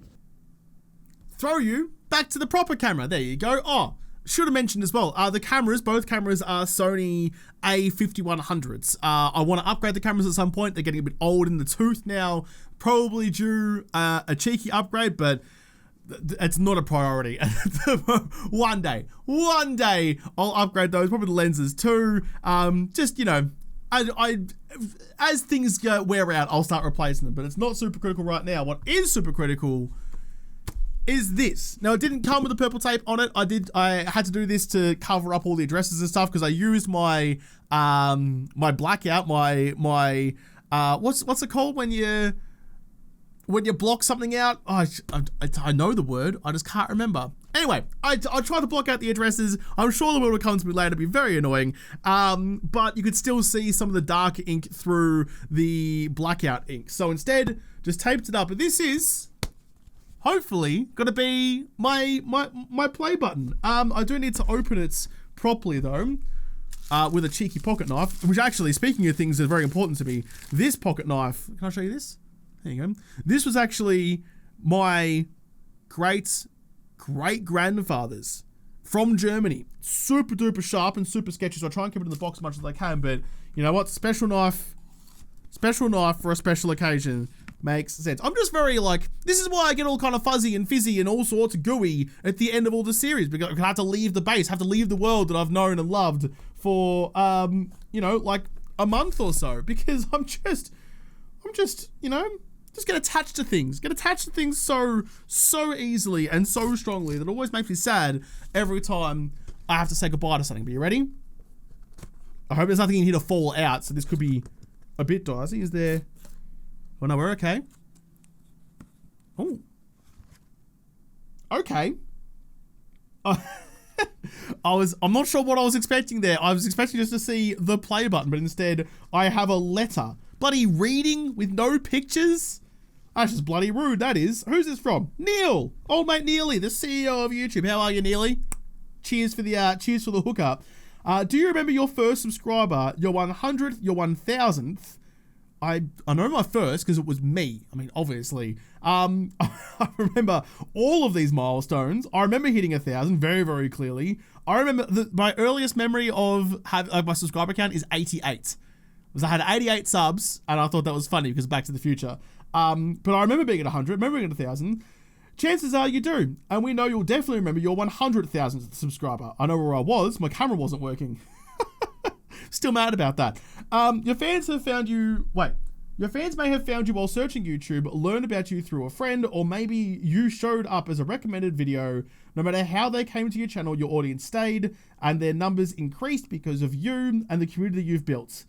throw you back to the proper camera. There you go. Oh, should have mentioned as well, the cameras, both cameras are Sony A5100s. I want to upgrade the cameras at some point. They're getting a bit old in the tooth now, probably due a cheeky upgrade, but it's not a priority. One day I'll upgrade those, probably the lenses too. Just, you know, I as things wear out, I'll start replacing them, but it's not super critical right now. What is super critical is this. Now, it didn't come with the purple tape on it. I had to do this to cover up all the addresses and stuff because I used my my blackout, my what's it called when you block something out? Oh, I know the word, I just can't remember. Anyway, I tried to block out the addresses. I'm sure the word will come to me later, it'll be very annoying. But you could still see some of the dark ink through the blackout ink. So instead, just taped it up. And this is hopefully gonna be my play button. I do need to open it properly though, with a cheeky pocket knife, which actually, speaking of things that are very important to me, this pocket knife, can I show you this? There you go. This was actually my great-grandfather's from Germany. Super duper sharp and super sketchy, so I try and keep it in the box as much as I can, but you know what? Special knife for a special occasion makes sense. I'm just very like, this is why I get all kind of fuzzy and fizzy and all sorts of gooey at the end of all the series, because I have to leave the base, have to leave the world that I've known and loved for, you know, like a month or so, because I'm just, you know, just get attached to things. So easily and so strongly that it always makes me sad every time I have to say goodbye to something. But you ready? I hope there's nothing in here to fall out, so this could be a bit dicey. Is there? Oh no, we're okay. Oh. Okay. I'm not sure what I was expecting there. I was expecting just to see the play button, but instead I have a letter. Bloody reading with no pictures? That's just bloody rude, that is. Who's this from? Neil! Old mate Neely, the CEO of YouTube. How are you, Neely? Cheers for the hookup. Do you remember your first subscriber, your 100th, your 1000th, I know my first because it was me. I mean, obviously. I remember all of these milestones. I remember hitting 1,000 very, very clearly. I remember my earliest memory of my subscriber count is 88. I had 88 subs, and I thought that was funny because Back to the Future. But I remember being at 100, remember being at 1,000. Chances are you do, and we know you'll definitely remember your 100,000th subscriber. I know where I was. My camera wasn't working. Still mad about that. Your fans have found you... Wait. Your fans may have found you while searching YouTube, learned about you through a friend, or maybe you showed up as a recommended video. No matter how they came to your channel, your audience stayed, and their numbers increased because of you and the community you've built.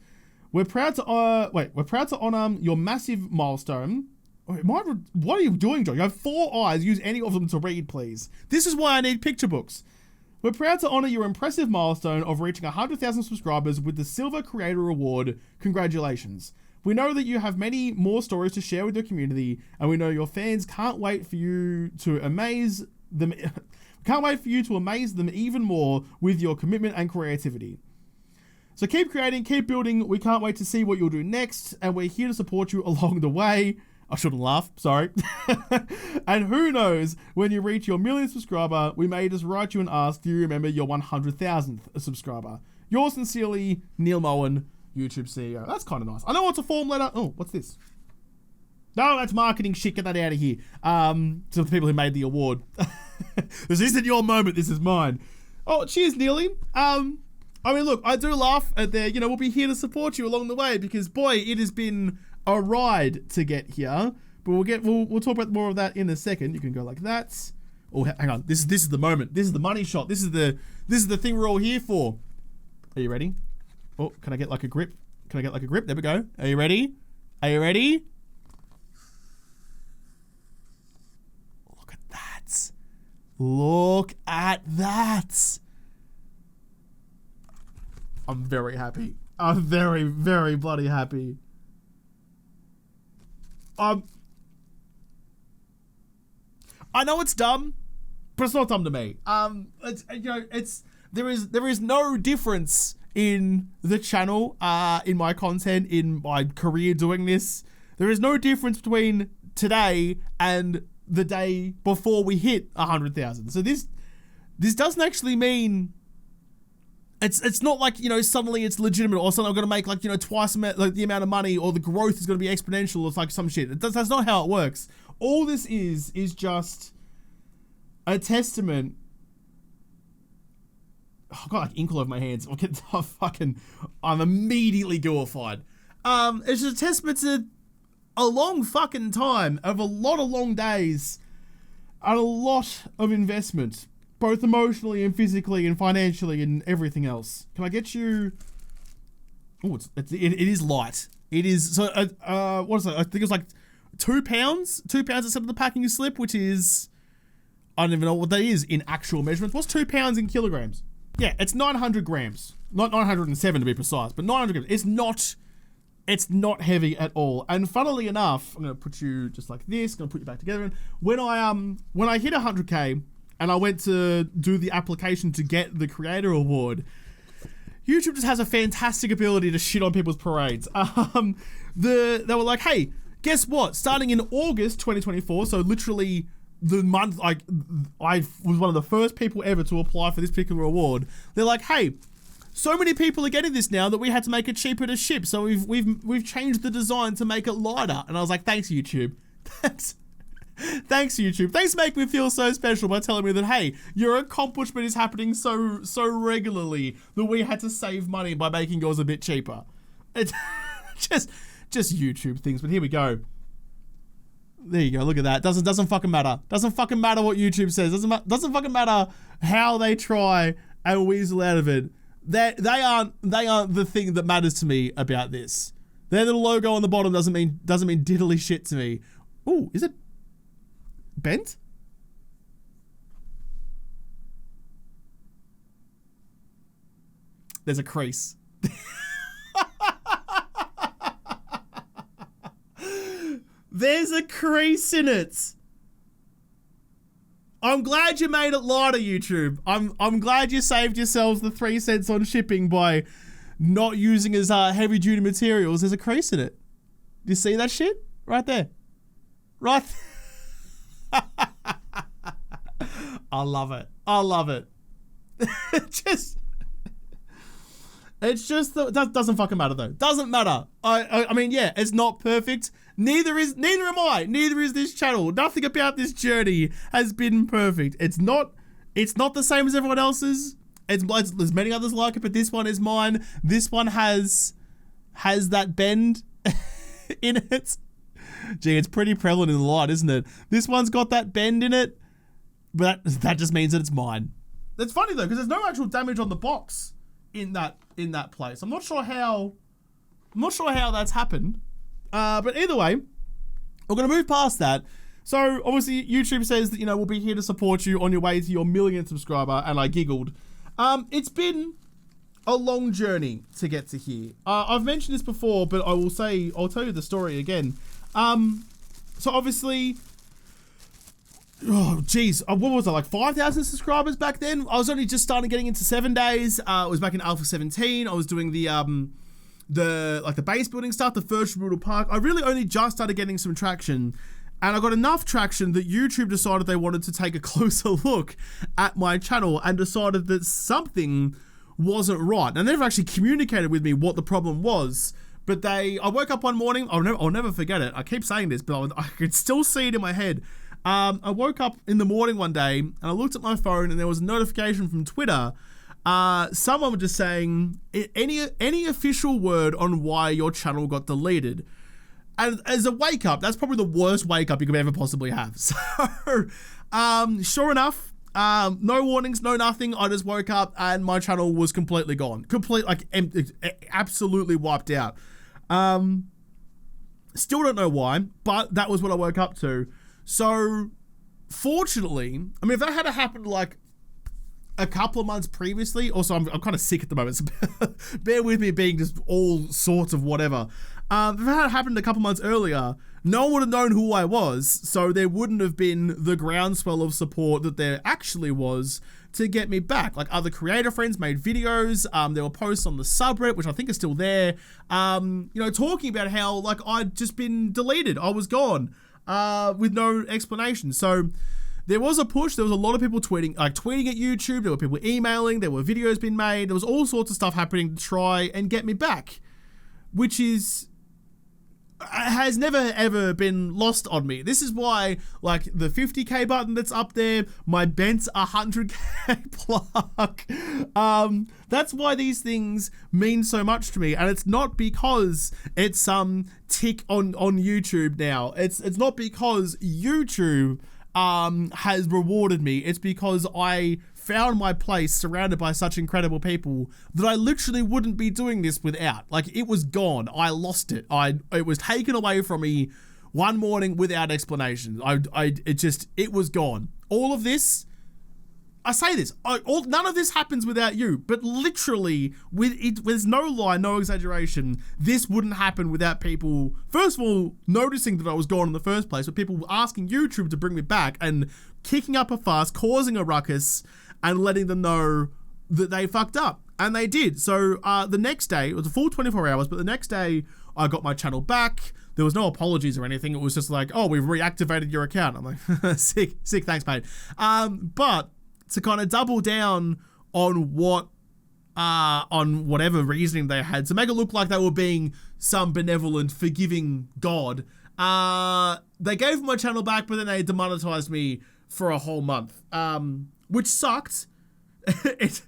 We're proud to honor your massive milestone. What are you doing, John? You have 4 eyes. Use any of them to read, please. This is why I need picture books. We're proud to honor your impressive milestone of reaching 100,000 subscribers with the Silver Creator Award. Congratulations. We know that you have many more stories to share with your community, and we know your fans can't wait for you to amaze them. Can't wait for you to amaze them even more with your commitment and creativity. So keep creating, keep building. We can't wait to see what you'll do next, and we're here to support you along the way. I shouldn't laugh, sorry. And who knows, when you reach your millionth subscriber, we may just write you and ask, do you remember your 100,000th subscriber? Yours sincerely, Neil Moen, YouTube CEO. That's kind of nice. I know it's a form letter. Oh, what's this? No, that's marketing shit. Get that out of here. To the people who made the award. This isn't your moment. This is mine. Oh, cheers, Neely. I mean, look, I do laugh at there. You know, we'll be here to support you along the way because, boy, it has been a ride to get here. But we'll talk about more of that in a second. You can go like that. Oh, hang on. This is the moment. This is the money shot. This is the thing we're all here for. Are you ready? Oh, can I get like a grip? Can I get like a grip? There we go. Are you ready? Are you ready? Look at that. Look at that. I'm very happy. I'm very, very bloody happy. I know it's dumb, but it's not dumb to me. It's, you know, there is no difference in the channel, in my content, in my career doing this. There is no difference between today and the day before we hit 100,000. So this doesn't actually mean it's not like, you know, suddenly it's legitimate or suddenly I'm going to make like, you know, twice the amount of money or the growth is going to be exponential or like some shit. That's not how it works. All this is just a testament. Oh, I've got like ink all over my hands. I'm immediately gooified. It's just a testament to a long fucking time of a lot of long days and a lot of investment, both emotionally and physically and financially and everything else. Can I get you? Oh, it is light. It is so. What is it? I think it's like 2 pounds. 2 pounds instead of the packing slip, which is, I don't even know what that is in actual measurements. What's 2 pounds in kilograms? Yeah, it's 900 grams. Not 907 to be precise, but 900 grams. It's not heavy at all. And funnily enough, I'm gonna put you just like this. Gonna put you back together. And when I hit 100K and I went to do the application to get the Creator Award, YouTube just has a fantastic ability to shit on people's parades. They were like, hey, guess what? Starting in August 2024, so literally the month, like, I was one of the first people ever to apply for this particular award. They're like, hey, so many people are getting this now that we had to make it cheaper to ship. So we've changed the design to make it lighter. And I was like, thanks, YouTube. Thanks, YouTube. Thanks for making me feel so special by telling me that, hey, your accomplishment is happening so regularly that we had to save money by making yours a bit cheaper. It's just YouTube things. But here we go. There you go. Look at that. Doesn't fucking matter. Doesn't fucking matter what YouTube says. Doesn't fucking matter how they try and weasel out of it. They aren't the thing that matters to me about this. Their little logo on the bottom doesn't mean diddly shit to me. Ooh, is it bent? There's a crease. There's a crease in it. I'm glad you made it lighter, YouTube. I'm glad you saved yourselves the 3 cents on shipping by not using as heavy duty materials. There's a crease in it. Do you see that shit? Right there. Right. I love it. I love it. It's just that doesn't fucking matter though. Doesn't matter. I mean, yeah, it's not perfect. Neither am I. Neither is this channel. Nothing about this journey has been perfect. It's not the same as everyone else's. There's many others like it, but this one is mine. This one has that bend in it. Gee, it's pretty prevalent in the light, isn't it? This one's got that bend in it, but that just means that it's mine. It's funny though, because there's no actual damage on the box in that place. I'm not sure how that's happened. But either way, we're gonna move past that. So obviously YouTube says that, we'll be here to support you on your way to your 1 millionth subscriber, and I giggled. It's been a long journey to get to here. I've mentioned this before, but I'll tell you the story again. So obviously, oh geez, what was I, like 5,000 subscribers back then? I was only just starting getting into 7 days. It was back in Alpha 17. I was doing the base building stuff, the first JaWoodle Park. I really only just started getting some traction, and I got enough traction that YouTube decided they wanted to take a closer look at my channel and decided that something wasn't right. And they never actually communicated with me what the problem was. But I woke up one morning, I'll never forget it. I keep saying this, but I could still see it in my head. I woke up in the morning one day and I looked at my phone and there was a notification from Twitter. Someone was just saying, any official word on why your channel got deleted. And as a wake up, that's probably the worst wake up you could ever possibly have. So, sure enough, no warnings, no nothing. I just woke up and my channel was completely gone. Absolutely wiped out. Still don't know why, but that was what I woke up to. So, fortunately, I mean, if that had happened like a couple of months previously, also I'm kind of sick at the moment, so bear with me being just all sorts of whatever. If that had happened a couple months earlier, no one would have known who I was, so there wouldn't have been the groundswell of support that there actually was to get me back. Like, other creator friends made videos, there were posts on the subreddit, which I think is still there, talking about how, like, I'd just been deleted, I was gone, with no explanation. So there was a push, there was a lot of people tweeting at YouTube, there were people emailing, there were videos being made, there was all sorts of stuff happening to try and get me back, which has never ever been lost on me. This is why, like, the 50k button that's up there, my bent 100k plaque, that's why these things mean so much to me. And it's not because it's some tick on YouTube now. It's not because YouTube has rewarded me. It's because I found my place surrounded by such incredible people that I literally wouldn't be doing this without. Like, it was gone. I lost it. It was taken away from me one morning without explanation. It was gone. All of this, I say this, none of this happens without you, but literally, there's no lie, no exaggeration, this wouldn't happen without people, first of all, noticing that I was gone in the first place, but people asking YouTube to bring me back and kicking up a fuss, causing a ruckus, and letting them know that they fucked up. And they did. So the next day, it was a full 24 hours, but the next day I got my channel back. There was no apologies or anything. It was just like, oh, we've reactivated your account. I'm like, sick, thanks, mate. But to kind of double down on whatever reasoning they had, to make it look like they were being some benevolent, forgiving God, they gave my channel back, but then they demonetized me for a whole month. Which sucked. It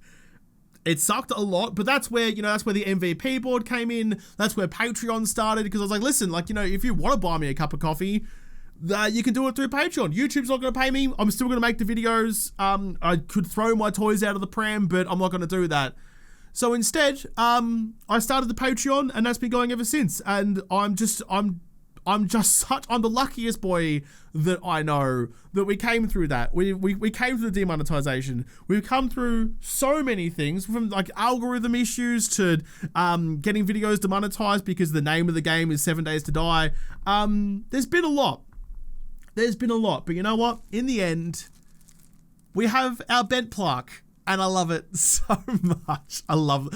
sucked a lot, but that's where the MVP board came in. That's where Patreon started, because I was like, listen, like, if you want to buy me a cup of coffee, you can do it through Patreon. YouTube's not going to pay me. I'm still going to make the videos. I could throw my toys out of the pram, but I'm not going to do that. So instead, I started the Patreon, and that's been going ever since. And I'm the luckiest boy that I know that we came through that. We came through the demonetization. We've come through so many things, from like algorithm issues to getting videos demonetized because the name of the game is 7 Days to Die. There's been a lot. But you know what? In the end, we have our bent plaque And I love it so much. I love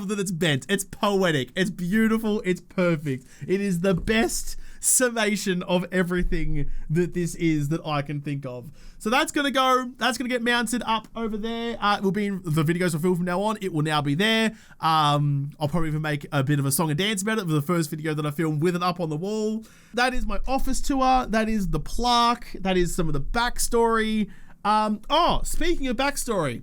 that it's bent. It's poetic. It's beautiful. It's perfect. It is the best summation of everything that this is that I can think of. So that's gonna get mounted up over there. It will be in the videos I film from now on. It will now be there. I'll probably even make a bit of a song and dance about it for the first video that I filmed with it up on the wall. That is my office tour. That is the plaque. That is some of the backstory. Speaking of backstory,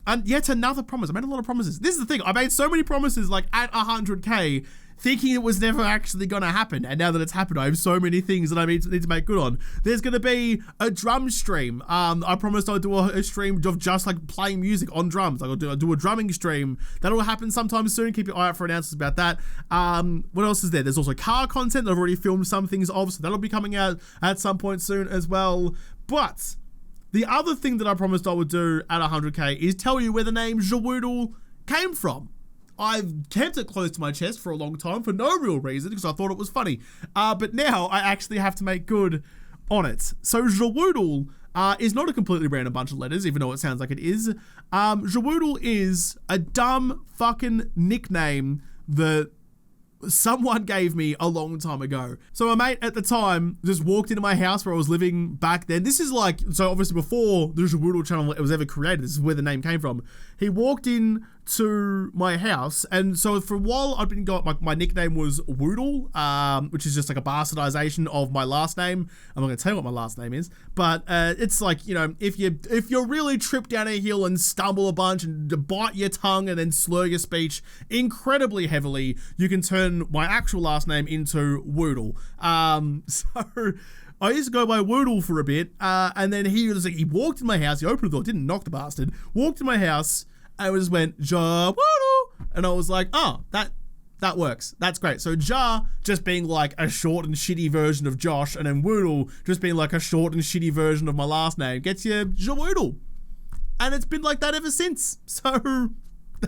and yet another promise. I made a lot of promises. This is the thing. I made so many promises like at 100K, thinking it was never actually going to happen. And now that it's happened, I have so many things that I need to make good on. There's going to be a drum stream. I promised I'd do a stream of just like playing music on drums. I'll do a drumming stream. That'll happen sometime soon. Keep your eye out for announcements about that. What else is there? There's also car content that I've already filmed some things of, so that'll be coming out at some point soon as well. But the other thing that I promised I would do at 100K is tell you where the name JaWoodle came from. I've kept it close to my chest for a long time for no real reason because I thought it was funny. But now I actually have to make good on it. So JaWoodle is not a completely random bunch of letters, even though it sounds like it is. JaWoodle is a dumb fucking nickname that someone gave me a long time ago. So my mate at the time just walked into my house where I was living back then. This is like, so obviously before the JaWoodle channel was ever created, this is where the name came from. He walked in to my house, and so for a while I'd been got my nickname was Woodle, which is just like a bastardization of my last name. I'm not gonna tell you what my last name is, but it's like, you know, if you really trip down a hill and stumble a bunch and bite your tongue and then slur your speech incredibly heavily, you can turn my actual last name into Woodle. So I used to go by Woodle for a bit, and then he walked in my house, he opened the door, didn't knock the bastard, walked in my house, and just went, JaWoodle, and I was like, oh, that works. That's great. So Ja just being like a short and shitty version of Josh, and then Woodle just being like a short and shitty version of my last name gets you JaWoodle. And it's been like that ever since. So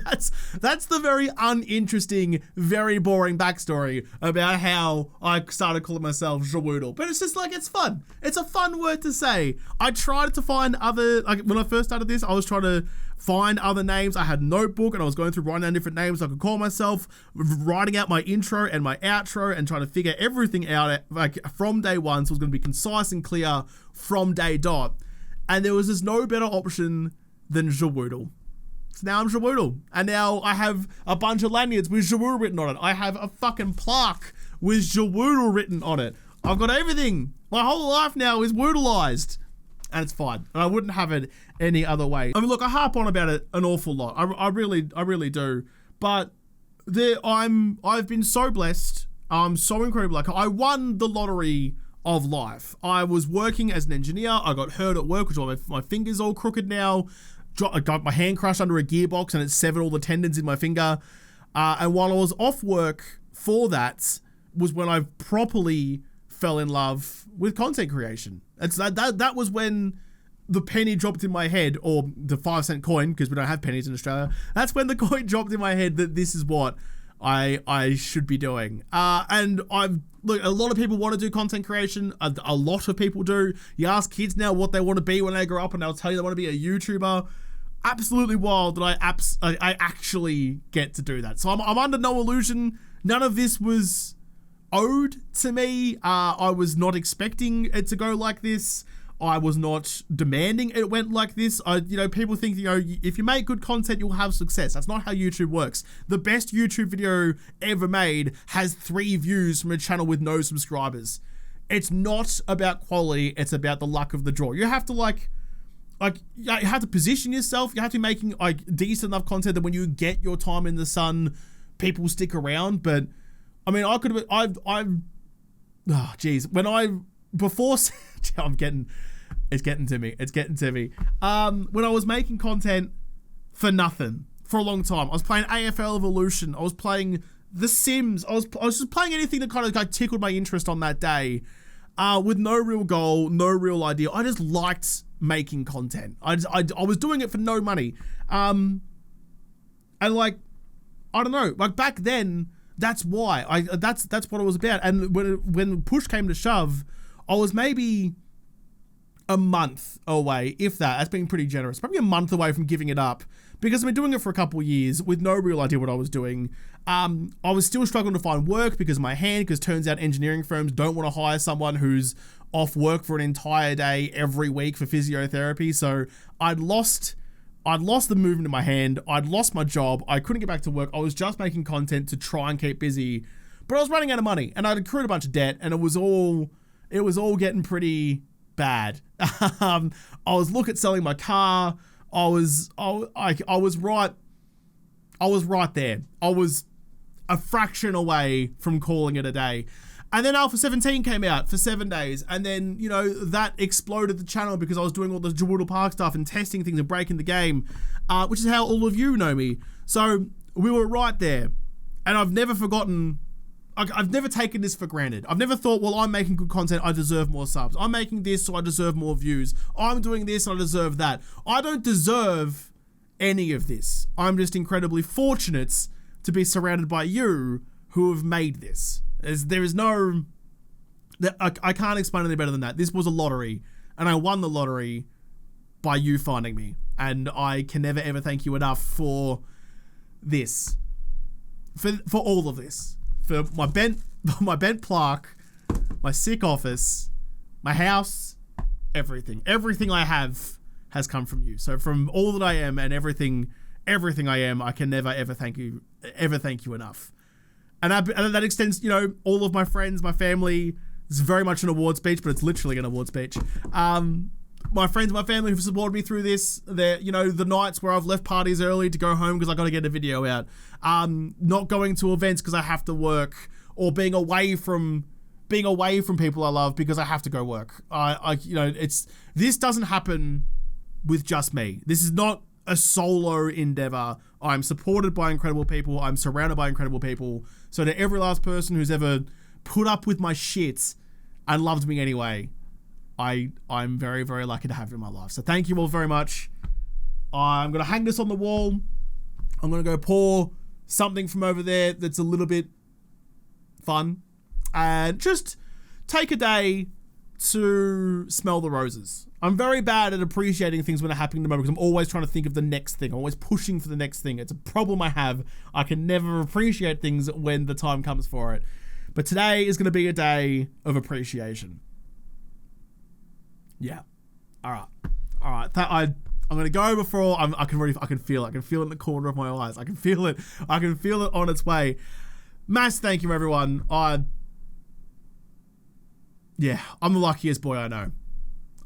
that's the very uninteresting, very boring backstory about how I started calling myself JaWoodle. But it's just like, it's fun. It's a fun word to say. I tried to find other, like when I first started this, I was trying to find other names. I had a notebook and I was going through writing down different names I could call myself, writing out my intro and my outro and trying to figure everything out like from day one. So it was going to be concise and clear from day dot. And there was just no better option than JaWoodle. So now I'm JaWoodle, and now I have a bunch of lanyards with JaWoodle written on it. I have a fucking plaque with JaWoodle written on it. I've got everything. My whole life now is Woodleized, and it's fine. And I wouldn't have it any other way. I mean, look, I harp on about it an awful lot. I really do. But I've been so blessed. I'm so incredibly lucky. I won the lottery of life. I was working as an engineer. I got hurt at work, which is why my finger's all crooked now. I got my hand crushed under a gearbox and it severed all the tendons in my finger. And while I was off work for that was when I properly fell in love with content creation. And so that was when the penny dropped in my head, or the 5-cent coin, because we don't have pennies in Australia. That's when the coin dropped in my head that this is what I should be doing. And look, a lot of people want to do content creation. A lot of people do. You ask kids now what they want to be when they grow up, and they'll tell you they want to be a YouTuber. Absolutely wild that I actually get to do that. So I'm under no illusion. None of this was owed to me. I was not expecting it to go like this. I was not demanding it went like this. People think, if you make good content, you'll have success. That's not how YouTube works. The best YouTube video ever made has 3 views from a channel with no subscribers. It's not about quality. It's about the luck of the draw. You have to you have to position yourself. You have to be making decent enough content that when you get your time in the sun, people stick around. But I mean, it's getting to me. When I was making content for nothing for a long time, I was playing AFL Evolution. I was playing The Sims. I was just playing anything that kind of tickled my interest on that day, with no real goal, no real idea. I just liked making content. I was doing it for no money. And I don't know, back then, that's why that's what it was about. And when push came to shove, I was maybe a month away, if that. That's being pretty generous. Probably a month away from giving it up because I've been doing it for a couple of years with no real idea what I was doing. I was still struggling to find work because of my hand, because turns out engineering firms don't want to hire someone who's off work for an entire day every week for physiotherapy. So I'd lost the movement in my hand. I'd lost my job. I couldn't get back to work. I was just making content to try and keep busy, but I was running out of money and I'd accrued a bunch of debt, and it was all getting pretty bad. I was looking at selling my car. I was right there. I was a fraction away from calling it a day. And then Alpha 17 came out for 7 days. And then, you know, that exploded the channel because I was doing all the JaWoodle Park stuff and testing things and breaking the game, which is how all of you know me. So we were right there. And I've never forgotten, I've never taken this for granted. I've never thought, well, I'm making good content, I deserve more subs. I'm making this, so I deserve more views. I'm doing this, I deserve that. I don't deserve any of this. I'm just incredibly fortunate to be surrounded by you who have made this. There is no, I can't explain it any better than that. This was a lottery, and I won the lottery by you finding me. And I can never ever thank you enough for this, for all of this, for my bent plaque, my sick office, my house, everything I have has come from you. So from all that I am and everything I am, I can never ever thank you enough. And that extends, you know, all of my friends, my family. It's very much an award speech, but it's literally an award speech. My friends, my family who've supported me through this. You know, the nights where I've left parties early to go home because I got to get a video out. Not going to events because I have to work, or being away from people I love because I have to go work. You know, this doesn't happen with just me. This is not a solo endeavor. I'm supported by incredible people. I'm surrounded by incredible people. So to every last person who's ever put up with my shit and loved me anyway, I'm very, very lucky to have you in my life. So thank you all very much. I'm going to hang this on the wall. I'm going to go pour something from over there that's a little bit fun. And just take a day to smell the roses. I'm very bad at appreciating things when they're happening in the moment because I'm always trying to think of the next thing. I'm always pushing for the next thing. It's a problem I have. I can never appreciate things when the time comes for it. But today is going to be a day of appreciation. Yeah. All right. I'm going to go before I can feel it. I can feel it in the corner of my eyes. I can feel it on its way. Mass thank you, everyone. I'm the luckiest boy I know.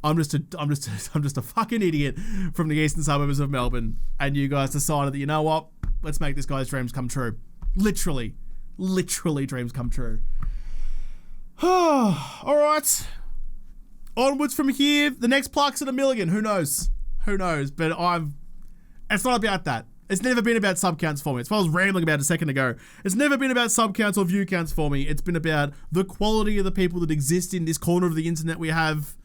I'm just a fucking idiot from the eastern suburbs of Melbourne, and you guys decided that, you know what? Let's make this guy's dreams come true. Literally dreams come true. All right. Onwards from here. The next plaque's at 1 million. Who knows? But it's not about that. It's never been about sub counts for me. It's what I was rambling about a second ago. It's never been about sub counts or view counts for me. It's been about the quality of the people that exist in this corner of the internet we have.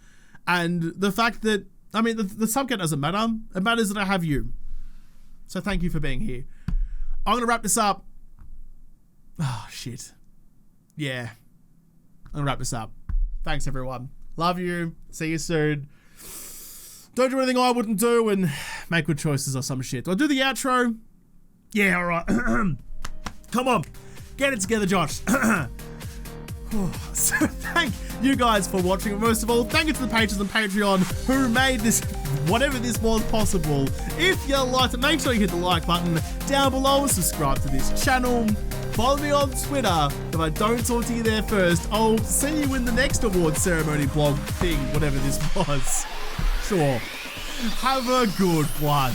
And the fact that, I mean, the sub count doesn't matter. It matters that I have you. So thank you for being here. I'm going to wrap this up. Oh, shit. Yeah. I'm going to wrap this up. Thanks, everyone. Love you. See you soon. Don't do anything I wouldn't do and make good choices or some shit. Do I do the outro? Yeah, all right. Come on. Get it together, Josh. So thank you guys for watching. Most of all, thank you to the patrons on Patreon who made this, whatever this was, possible. If you liked it, make sure you hit the like button down below and subscribe to this channel. Follow me on Twitter. If I don't talk to you there first, I'll see you in the next award ceremony blog thing, whatever this was. Sure. Have a good one.